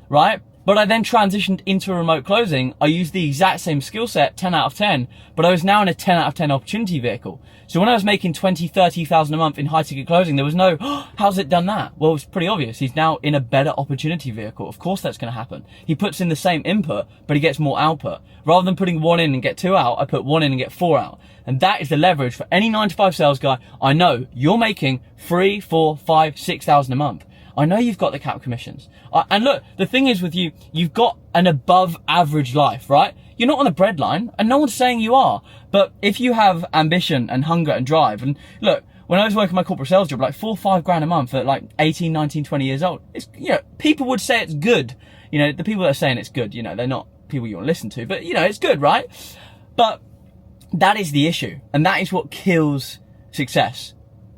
right? But I then transitioned into remote closing. I used the exact same skill set, 10 out of 10, but I was now in a 10 out of 10 opportunity vehicle. So when I was making 20, 30,000 a month in high ticket closing, there was no, how's it done that? Well, it's pretty obvious. He's now in a better opportunity vehicle. Of course that's going to happen. He puts in the same input, but he gets more output. Rather than putting 1 in and get 2 out, I put 1 in and get 4 out. And that is the leverage for any 9-to-5 sales guy. I know you're making 3, 4, 5, 6,000 a month. I know you've got the cap commissions. And look, the thing is with you, you've got an above average life, right? You're not on the breadline and no one's saying you are. But if you have ambition and hunger and drive, and look, when I was working my corporate sales job, like 4 or 5 grand a month at like 18, 19, 20 years old, it's, you know, people would say it's good. You know, the people that are saying it's good, you know, they're not people you want to listen to, but you know, it's good, right? But that is the issue. And that is what kills success,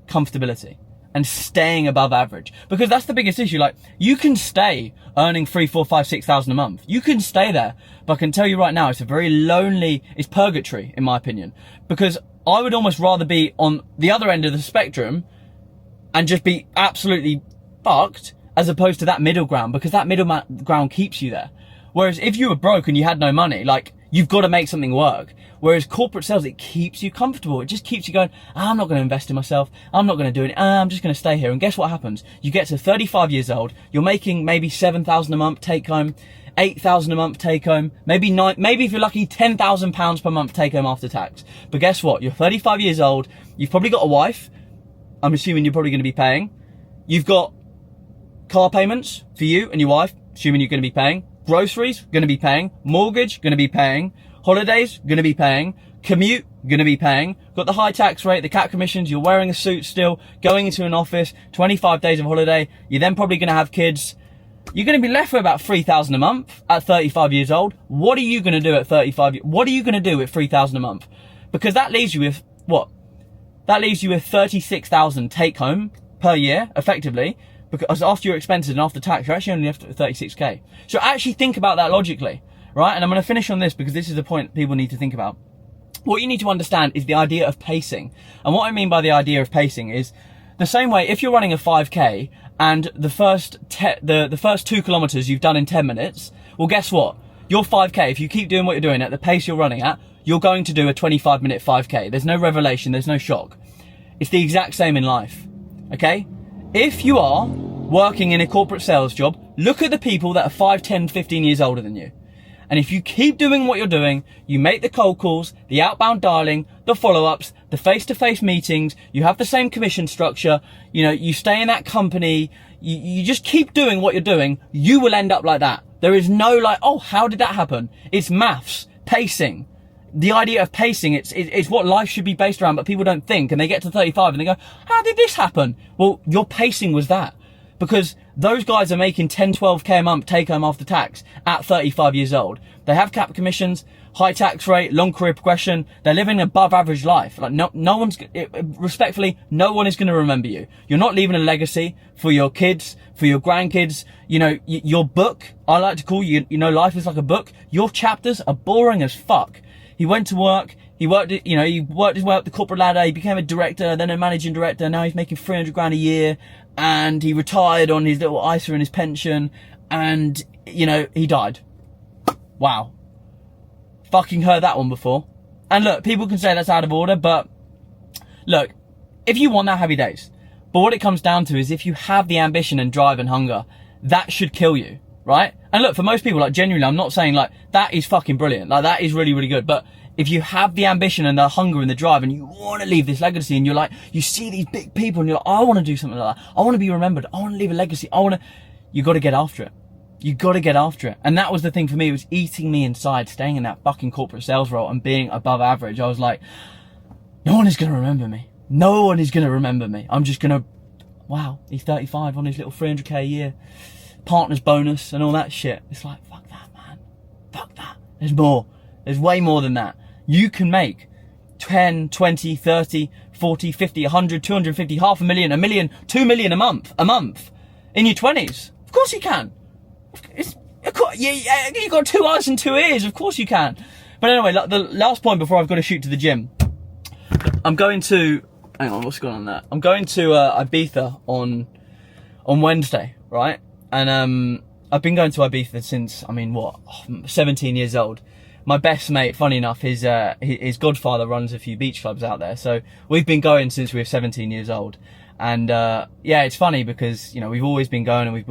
comfortability. And staying above average, because that's the biggest issue. Like, you can stay earning 3, 4, 5, 6,000 a month. You can stay there, but I can tell you right now, it's a very lonely, it's purgatory in my opinion, because I would almost rather be on the other end of the spectrum and just be absolutely fucked as opposed to that middle ground, because that middle ground keeps you there. Whereas if you were broke and you had no money, like, you've got to make something work. Whereas corporate sales, it keeps you comfortable. It just keeps you going, I'm not going to invest in myself. I'm not going to do it. I'm just going to stay here. And guess what happens? You get to 35 years old. You're making maybe 7,000 a month take home, 8,000 a month take home, maybe if you're lucky, 10,000 pounds per month take home after tax. But guess what? You're 35 years old. You've probably got a wife. I'm assuming you're probably going to be paying. You've got car payments for you and your wife, assuming you're going to be paying. Groceries, going to be paying. Mortgage, going to be paying. Holidays, going to be paying. Commute, going to be paying. Got the high tax rate, the cap commissions, you're wearing a suit still, going into an office, 25 days of holiday. You're then probably going to have kids. You're going to be left with about 3,000 a month at 35 years old. What are you going to do at 35? What are you going to do with 3,000 a month? Because that leaves you with what? That leaves you with 36,000 take home per year, effectively. Because after your expenses and after tax, you're actually only left with 36k. So actually think about that logically, right? And I'm going to finish on this because this is the point people need to think about. What you need to understand is the idea of pacing. And what I mean by the idea of pacing is the same way, if you're running a 5K and the first 2 kilometers you've done in 10 minutes, well, guess what? Your 5K, if you keep doing what you're doing at the pace you're running at, you're going to do a 25-minute 5K. There's no revelation, there's no shock. It's the exact same in life, okay? If you are working in a corporate sales job, look at the people that are 5, 10, 15 years older than you. And if you keep doing what you're doing, you make the cold calls, the outbound dialing, the follow-ups, the face-to-face meetings, you have the same commission structure, you know, you stay in that company, you just keep doing what you're doing, you will end up like that. There is no like, oh, how did that happen? It's maths, pacing. The idea of pacing, it's what life should be based around, but people don't think, and they get to 35 and they go, how did this happen? Well, your pacing was that. Because those guys are making 10, 12k a month take home after tax at 35 years old. They have capped commissions, high tax rate, long career progression. They're living an above average life. Like no one's, respectfully, no one is going to remember you. You're not leaving a legacy for your kids, for your grandkids. You know, your book, I like to call you know, life is like a book. Your chapters are boring as fuck. He went to work. He worked his way up the corporate ladder. He became a director, then a managing director. Now he's making 300 grand a year. And he retired on his little ISA and his pension. And, you know, he died. Wow. Fucking heard that one before. And look, people can say that's out of order, but look, if you want that, happy days. But what it comes down to is if you have the ambition and drive and hunger, that should kill you, right? And look, for most people, like genuinely, I'm not saying like that is fucking brilliant. Like that is really, really good. But if you have the ambition and the hunger and the drive and you want to leave this legacy and you're like, you see these big people and you're like, I want to do something like that. I want to be remembered. I want to leave a legacy. You got to get after it. You got to get after it. And that was the thing for me. It was eating me inside, staying in that fucking corporate sales role and being above average. I was like, no one is going to remember me. No one is going to remember me. I'm just going to, wow, he's 35 on his little 300k a year, partner's bonus and all that shit. It's like, fuck that, man. Fuck that. There's more. There's way more than that. You can make 10, 20, 30, 40, 50, 100, 250, half a million, a million, 2 million a month in your 20s. Of course you can. You got 2 eyes and 2 ears. Of course you can. But anyway, like the last point before I've got to shoot to the gym. I'm going to, hang on, what's going on there? I'm going to Ibiza on Wednesday, right? And I've been going to Ibiza since, 17 years old. My best mate, funny enough, his godfather runs a few beach clubs out there. So we've been going since we were 17 years old. And, yeah, it's funny because, you know, we've always been going and we've,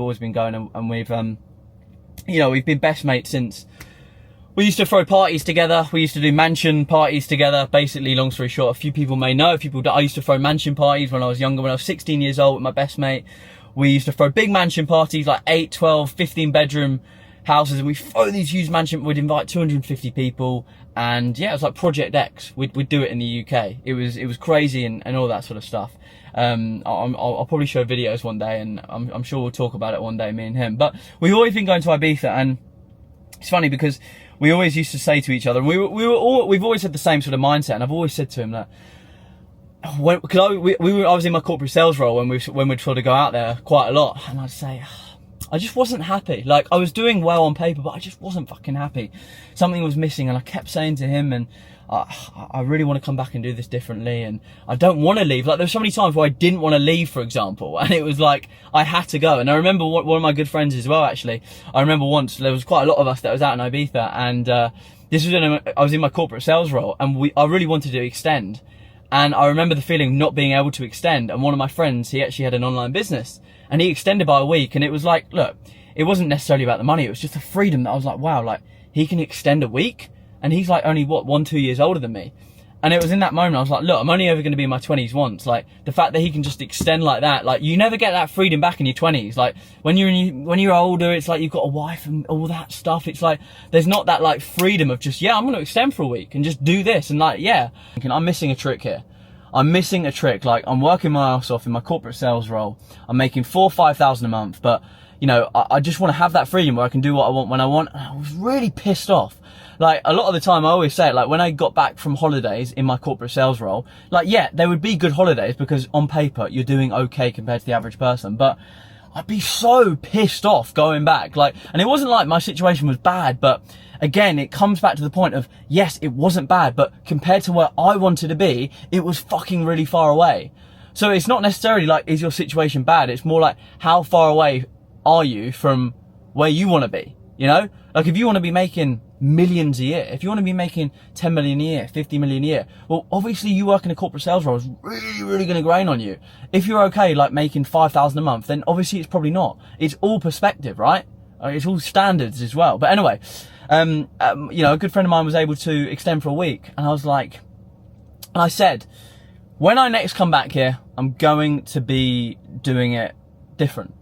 we've been best mates since we used to throw parties together. We used to do mansion parties together. Basically, long story short, a few people may know, I used to throw mansion parties when I was younger, when I was 16 years old with my best mate. We used to throw big mansion parties, like 8, 12, 15 bedroom houses, and we throw these huge mansion. We'd invite 250 people, and yeah, it was like Project X. We'd do it in the UK. It was crazy and all that sort of stuff. I'll probably show videos one day, and I'm sure we'll talk about it one day, me and him. But we've always been going to Ibiza, and it's funny because we always used to say to each other, and we've always had the same sort of mindset. And I've always said to him that I was in my corporate sales role when we'd sort of go out there quite a lot, and I'd say, I just wasn't happy. Like, I was doing well on paper, but I just wasn't fucking happy. Something was missing, and I kept saying to him, and I really want to come back and do this differently, and I don't want to leave. Like, there were so many times where I didn't want to leave, for example, and it was like, I had to go. And I remember one of my good friends as well, actually. I remember once, there was quite a lot of us that was out in Ibiza, and this was when I was in my corporate sales role, and I really wanted to extend. And I remember the feeling of not being able to extend. And one of my friends, he actually had an online business, and he extended by a week. And it was like, look, it wasn't necessarily about the money. It was just the freedom that I was like, wow, like, he can extend a week. And he's like only 1-2 years older than me. And it was in that moment I was like, look, I'm only ever going to be in my 20s once. Like, the fact that he can just extend like that, like, you never get that freedom back in your 20s. Like, when you're older, it's like you've got a wife and all that stuff. It's like, there's not that like freedom of just, yeah, I'm going to extend for a week and just do this. And like, yeah, I'm missing a trick here. I'm missing a trick. Like, I'm working my ass off in my corporate sales role. I'm making 4,000 or 5,000 a month, but you know, I just want to have that freedom where I can do what I want when I want. And I was really pissed off. Like, a lot of the time I always say it, like, when I got back from holidays in my corporate sales role, like, yeah, there would be good holidays because on paper you're doing okay compared to the average person, but I'd be so pissed off going back. Like, and it wasn't like my situation was bad, but again, it comes back to the point of, yes, it wasn't bad, but compared to where I wanted to be, it was fucking really far away. So it's not necessarily like, is your situation bad? It's more like, how far away are you from where you want to be? You know, like if you want to be making millions a year, if you want to be making 10 million a year, 50 million a year, well, obviously you work in a corporate sales role is really going to grain on you. If you're okay, like making 5,000 a month, then obviously it's probably not. It's all perspective, right? It's all standards as well. But anyway, you know, a good friend of mine was able to extend for a week, and I was like, and I said, when I next come back here, I'm going to be doing it different.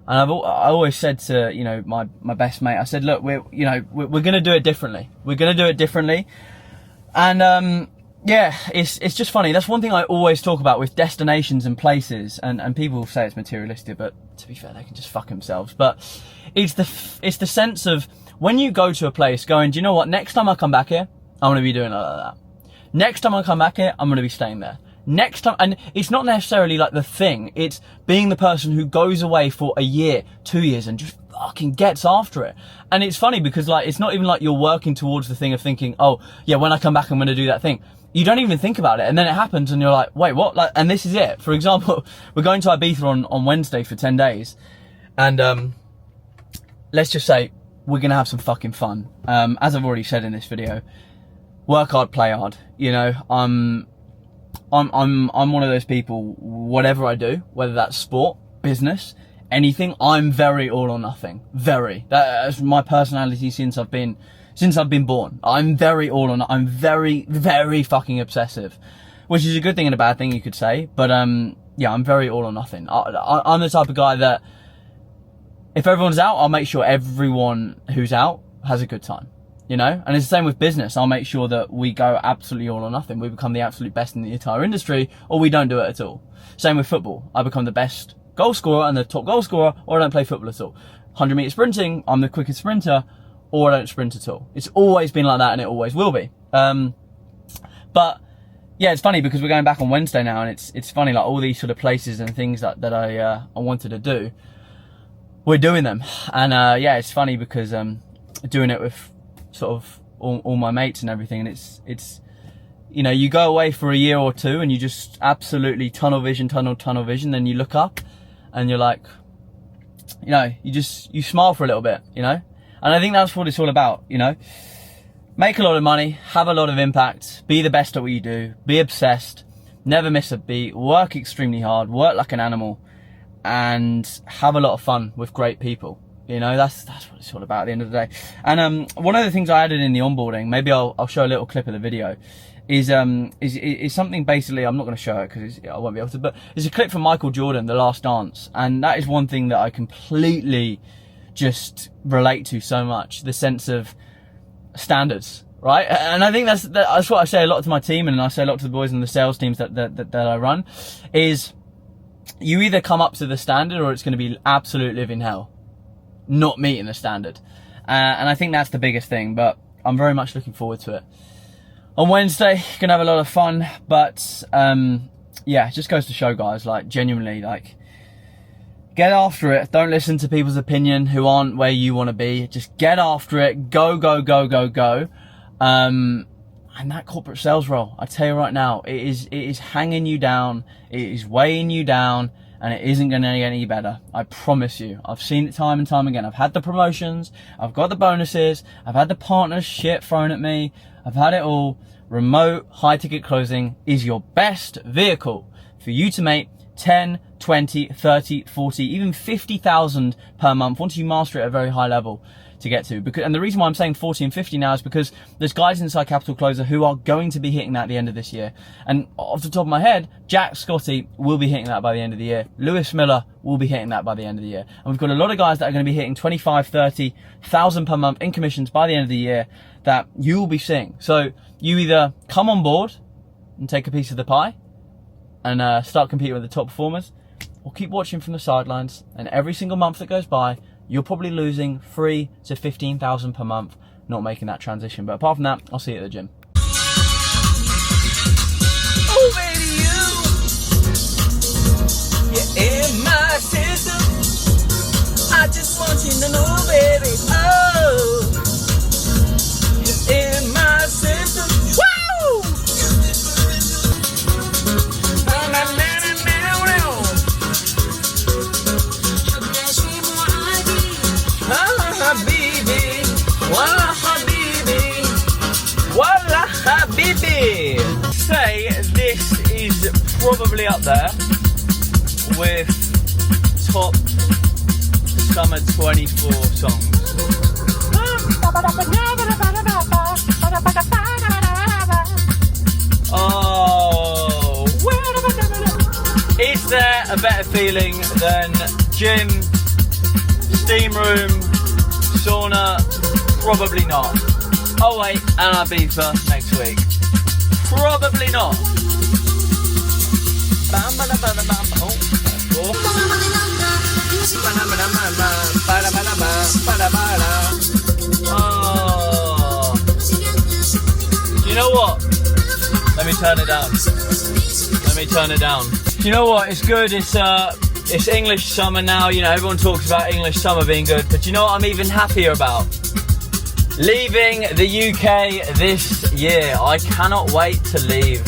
And I always said to, you know, my best mate, I said, look, we're going to do it differently. We're going to do it differently. And, yeah, it's just funny. That's one thing I always talk about with destinations and places. And people say it's materialistic, but to be fair, they can just fuck themselves. But it's the sense of when you go to a place going, do you know what? Next time I come back here, I'm going to be doing like that. Next time I come back here, I'm going to be staying there. Next time, and it's not necessarily like the thing, it's being the person who goes away for a year, 2 years, and just fucking gets after it. And it's funny because like, it's not even like you're working towards the thing of thinking, oh yeah, when I come back, I'm going to do that thing. You don't even think about it. And then it happens and you're like, wait, what? Like, and this is it. For example, we're going to Ibiza on Wednesday for 10 days. And, let's just say we're going to have some fucking fun. As I've already said in this video, work hard, play hard. You know, I'm one of those people, whatever I do, whether that's sport, business, anything, I'm very all or nothing. Very. That's my personality since I've been born. I'm very all or nothing. I'm very, very fucking obsessive, which is a good thing and a bad thing, you could say. But, yeah, I'm very all or nothing. I'm the type of guy that if everyone's out, I'll make sure everyone who's out has a good time. You know, and it's the same with business. I'll make sure that we go absolutely all or nothing. We become the absolute best in the entire industry, or we don't do it at all. Same with football. I become the best goal scorer and the top goal scorer, or I don't play football at all. 100 meter sprinting, I'm the quickest sprinter, or I don't sprint at all. It's always been like that, and it always will be. But yeah, it's funny because we're going back on Wednesday now, and it's funny, like all these sort of places and things that I wanted to do, we're doing them. And yeah, it's funny because doing it with sort of all my mates and everything, and it's you know, you go away for a year or two and you just absolutely tunnel vision, then you look up and you're like, you know, you smile for a little bit, you know. And I think that's what it's all about, you know. Make a lot of money, have a lot of impact, be the best at what you do, be obsessed, never miss a beat, work extremely hard, work like an animal, and have a lot of fun with great people. You know, that's what it's all about at the end of the day. And one of the things I added in the onboarding, maybe I'll show a little clip of the video, is something basically, I'm not going to show it because I won't be able to, but it's a clip from Michael Jordan, The Last Dance. And that is one thing that I completely just relate to so much, the sense of standards, right? And I think that's what I say a lot to my team, and I say a lot to the boys in the sales teams that I run, is you either come up to the standard or it's going to be absolute living hell. Not meeting the standard. And I think that's the biggest thing, but I'm very much looking forward to it. On Wednesday, gonna have a lot of fun, but yeah, it just goes to show, guys, like genuinely, like get after it. Don't listen to people's opinion who aren't where you want to be. Just get after it. Go. And that corporate sales role, I tell you right now, it is hanging you down. It is weighing you down. And it isn't going to get any better. I promise you. I've seen it time and time again. I've had the promotions. I've got the bonuses. I've had the partners shit thrown at me. I've had it all. Remote high ticket closing is your best vehicle for you to make 10, 20, 30, 40, even 50,000 per month once you master it at a very high level to get to. And the reason why I'm saying 40 and 50 now is because there's guys inside Capital Closer who are going to be hitting that at the end of this year. And off the top of my head, Jack Scotty will be hitting that by the end of the year. Lewis Miller will be hitting that by the end of the year. And we've got a lot of guys that are going to be hitting 25, 30,000 per month in commissions by the end of the year that you will be seeing. So you either come on board and take a piece of the pie and start competing with the top performers, or keep watching from the sidelines, and every single month that goes by, you're probably losing 3 to 15,000 per month, not making that transition. But apart from that, I'll see you at the gym. Oh, baby, you're in my system. I just want you to know, baby, oh, you're in my system. Woo! Na, na, na, na, na. Habibi. Say this is probably up there with top summer 24 songs. Oh, is there a better feeling than gym, steam room, sauna? Probably not. Oh wait, and Ibiza next week. Probably not. Oh. You know what? Let me turn it down. Let me turn it down. You know what? It's good. It's English summer now. You know, everyone talks about English summer being good, but you know what I'm even happier about? Leaving the UK this year. I cannot wait to leave.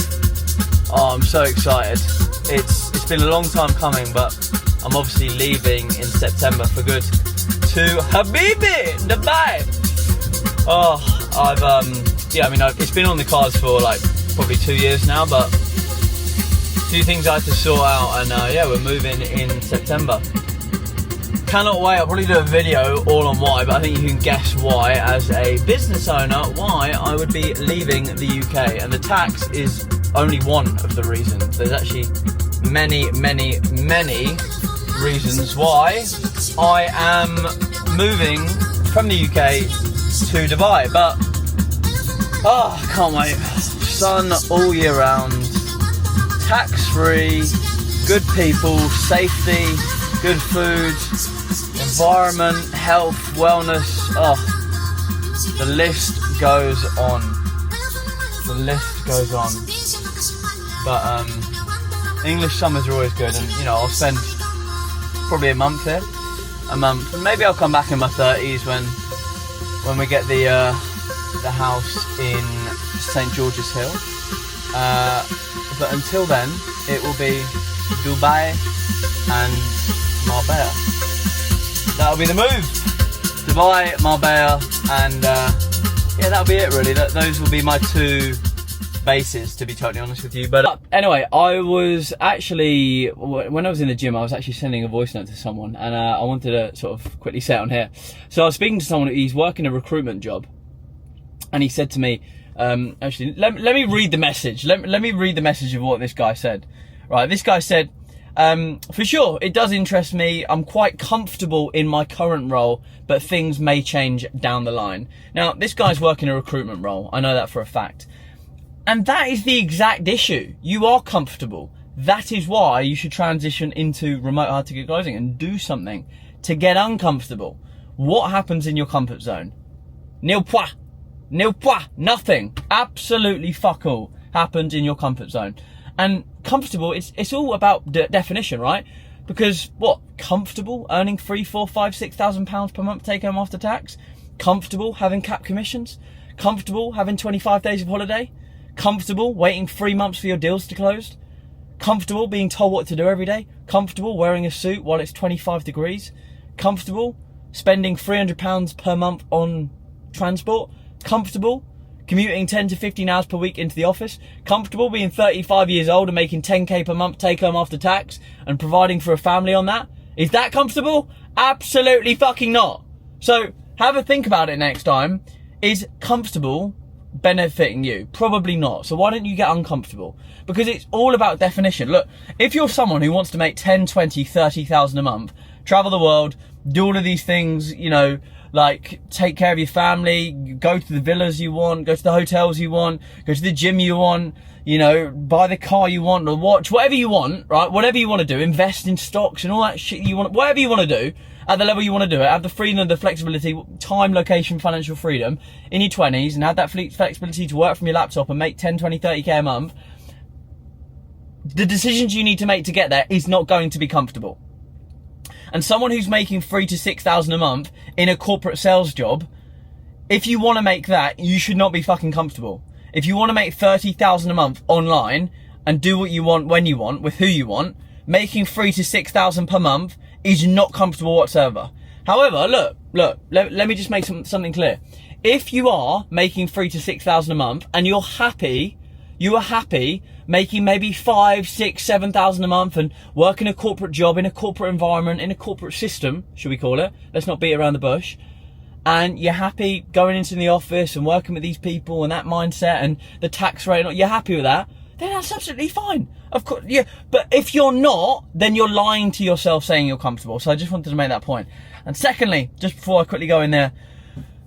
Oh, I'm so excited. It's been a long time coming, but I'm obviously leaving in September for good to Habibi, Dubai. Oh, it's been on the cards for like probably 2 years now, but a few things I had to sort out, and yeah, we're moving in September. Cannot wait. I'll probably do a video all on why, but I think you can guess why. As a business owner, why I would be leaving the UK, and the tax is only one of the reasons. There's actually many reasons why I am moving from the UK to Dubai, but oh, I can't wait. Sun all year round, tax-free, good people, safety, good food, environment, health, wellness. Oh, the list goes on. The list goes on. But English summers are always good, and you know, I'll spend probably a month here, and maybe I'll come back in my 30s when we get the house in St George's Hill. But until then, it will be Dubai and Marbella. That'll be the move. Dubai, Marbella, and yeah, that'll be it really. Those will be my two bases, to be totally honest with you. But anyway, I was actually, when I was in the gym, I was actually sending a voice note to someone, and I wanted to sort of quickly say it on here. So I was speaking to someone, he's working a recruitment job, and he said to me, actually, let me read the message. Let me read the message of what this guy said. Right, this guy said, for sure, it does interest me. I'm quite comfortable in my current role, but things may change down the line. Now, this guy's working a recruitment role. I know that for a fact. And that is the exact issue. You are comfortable. That is why you should transition into remote hard ticket closing and do something to get uncomfortable. What happens in your comfort zone? Nil point. Nothing. Absolutely fuck all happens in your comfort zone. And comfortable, it's all about definition, right? Because what? Comfortable earning £3,000, £4,000, £5,000, £6,000 per month take home after tax? Comfortable having cap commissions? Comfortable having 25 days of holiday? Comfortable waiting 3 months for your deals to close? Comfortable being told what to do every day? Comfortable wearing a suit while it's 25 degrees? Comfortable spending £300 per month on transport? Comfortable commuting 10 to 15 hours per week into the office? Comfortable being 35 years old and making 10k per month take home after tax and providing for a family on that? Is that comfortable? Absolutely fucking not. So have a think about it next time. Is comfortable benefiting you? Probably not. So why don't you get uncomfortable? Because it's all about definition. Look, if you're someone who wants to make 10, 20, 30,000 a month, travel the world, do all of these things, you know, like take care of your family, go to the villas you want, go to the hotels you want, go to the gym you want, you know, buy the car you want, the watch, whatever you want, right? Whatever you want to do, invest in stocks and all that shit you want, whatever you want to do, at the level you want to do it, have the freedom, the flexibility, time, location, financial freedom in your 20s, and have that flexibility to work from your laptop and make 10, 20, 30k a month. The decisions you need to make to get there is not going to be comfortable. And someone who's making £3,000 to £6,000 a month in a corporate sales job, if you want to make that, you should not be fucking comfortable. If you want to make 30,000 a month online and do what you want when you want with who you want, making £3,000 to £6,000 per month is not comfortable whatsoever. However, look, let me just make something clear. if you are making 3,000 to 6,000 a month and you are happy making maybe 5,000, 6,000, 7,000 a month and working a corporate job in a corporate environment, in a corporate system, should we call it? Let's not beat around the bush. And you're happy going into the office and working with these people and that mindset and the tax rate, you're happy with that, then that's absolutely fine. Of course, yeah. But if you're not, then you're lying to yourself saying you're comfortable. So I just wanted to make that point. And secondly, just before I quickly go in there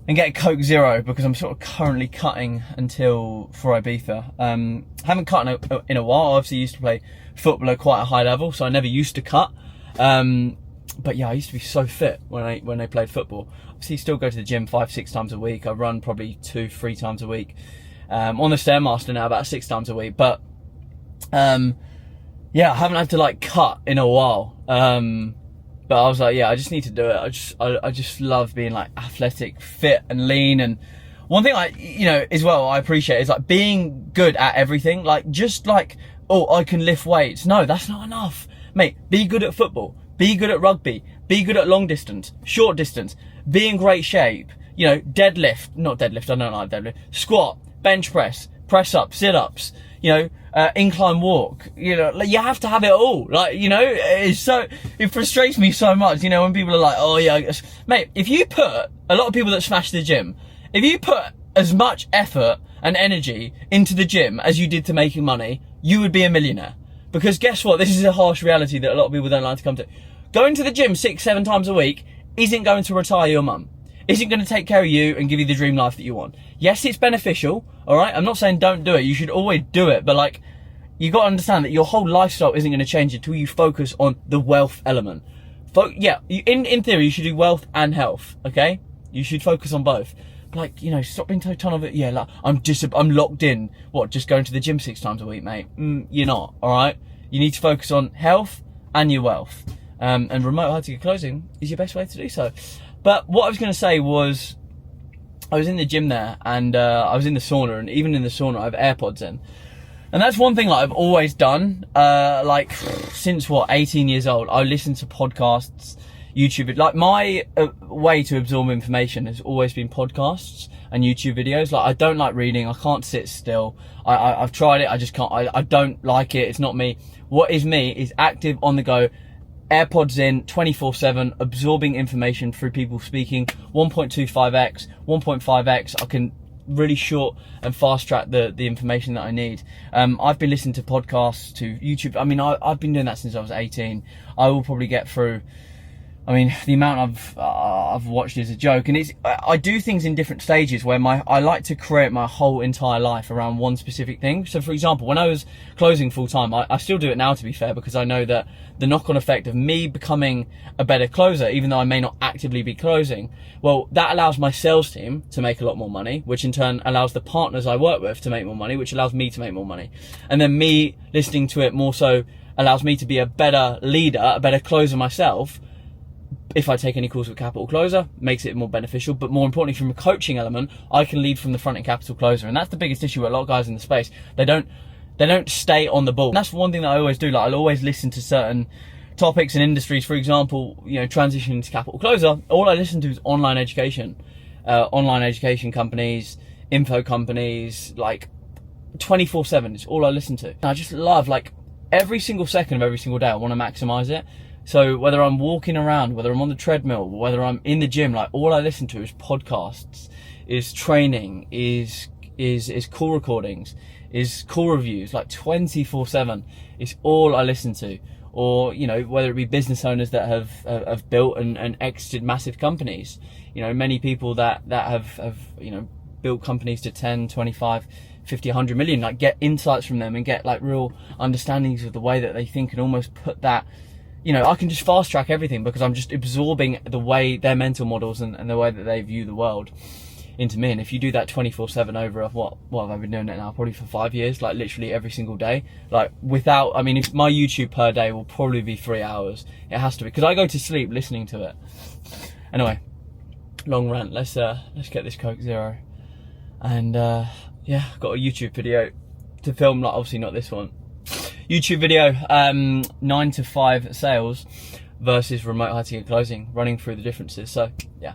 and get a Coke Zero, because I'm sort of currently cutting for Ibiza. Haven't cut in a while. I obviously used to play football at quite a high level, so I never used to cut. But yeah, I used to be so fit when I played football. Obviously, still go to the gym 5-6 times a week. I run probably 2-3 times a week. On the Stairmaster now, about 6 times a week. But yeah, I haven't had to like cut in a while. But I was like, yeah, I just need to do it. I just love being like athletic, fit and lean. And one thing as well, I appreciate is like being good at everything. Like just like, oh, I can lift weights. No, that's not enough. Mate, be good at football, be good at rugby, be good at long distance, short distance, be in great shape, not deadlift, I don't like deadlift, squat, bench press, press up, sit ups, incline walk, you have to have it all. It frustrates me so much, when people are like, oh yeah, mate, if you put a lot of people that smash the gym, if you put as much effort and energy into the gym as you did to making money, you would be a millionaire. Because guess what? This is a harsh reality that a lot of people don't like to come to. Going to the gym 6-7 times a week isn't going to retire your mum. Isn't going to take care of you and give you the dream life that you want. Yes, it's beneficial, alright? I'm not saying don't do it. You should always do it. But you got to understand that your whole lifestyle isn't going to change until you focus on the wealth element. In theory, you should do wealth and health, okay? You should focus on both. Stop being so ton of it. Yeah, I'm locked in. What, just going to the gym 6 times a week, mate? You're not, alright? You need to focus on health and your wealth. And remote high-ticket closing is your best way to do so. But what I was going to say was, I was in the gym there, and I was in the sauna, and even in the sauna, I have AirPods in. And that's one thing I've always done, since 18 years old. I listen to podcasts, YouTube. My way to absorb information has always been podcasts and YouTube videos. I don't like reading. I can't sit still. I've tried it. I just can't. I don't like it. It's not me. What is me is active, on the go, AirPods in 24/7, absorbing information through people speaking 1.25x, 1.5x. I can really short and fast track the information that I need. I've been listening to podcasts, to YouTube. I've been doing that since I was 18. I will probably get through, the amount I've watched is a joke, and I do things in different stages where I like to create my whole entire life around one specific thing. So for example, when I was closing full time, I still do it now, to be fair, because I know that the knock-on effect of me becoming a better closer, even though I may not actively be closing, well, that allows my sales team to make a lot more money, which in turn allows the partners I work with to make more money, which allows me to make more money. And then me listening to it more so allows me to be a better leader, a better closer myself. If I take any calls with Capital Closer, makes it more beneficial. But more importantly, from a coaching element, I can lead from the front in Capital Closer. And that's the biggest issue with a lot of guys in the space. They don't stay on the ball. And that's one thing that I always do. I'll always listen to certain topics and industries. For example, transitioning to Capital Closer, all I listen to is online education companies, info companies, 24/7. It's all I listen to. And I just love, every single second of every single day, I want to maximize it. So whether I'm walking around, whether I'm on the treadmill, whether I'm in the gym, all I listen to is podcasts, is training, is call recordings, is call reviews, 24/7. It's all I listen to. Or, whether it be business owners that have built and exited massive companies. Many people that have built companies to 10, 25, 50, 100 million, get insights from them and get real understandings of the way that they think, and almost put that, I can just fast track everything because I'm just absorbing the way their mental models and the way that they view the world into me. And if you do that 24/7 over what have I been doing it now? Probably for 5 years, literally every single day. If my YouTube per day will probably be 3 hours. It has to be, because I go to sleep listening to it. Anyway, long rant. Let's get this Coke Zero. And got a YouTube video to film, obviously not this one. YouTube video, 9 to 5 sales versus remote high ticket closing, running through the differences. So yeah.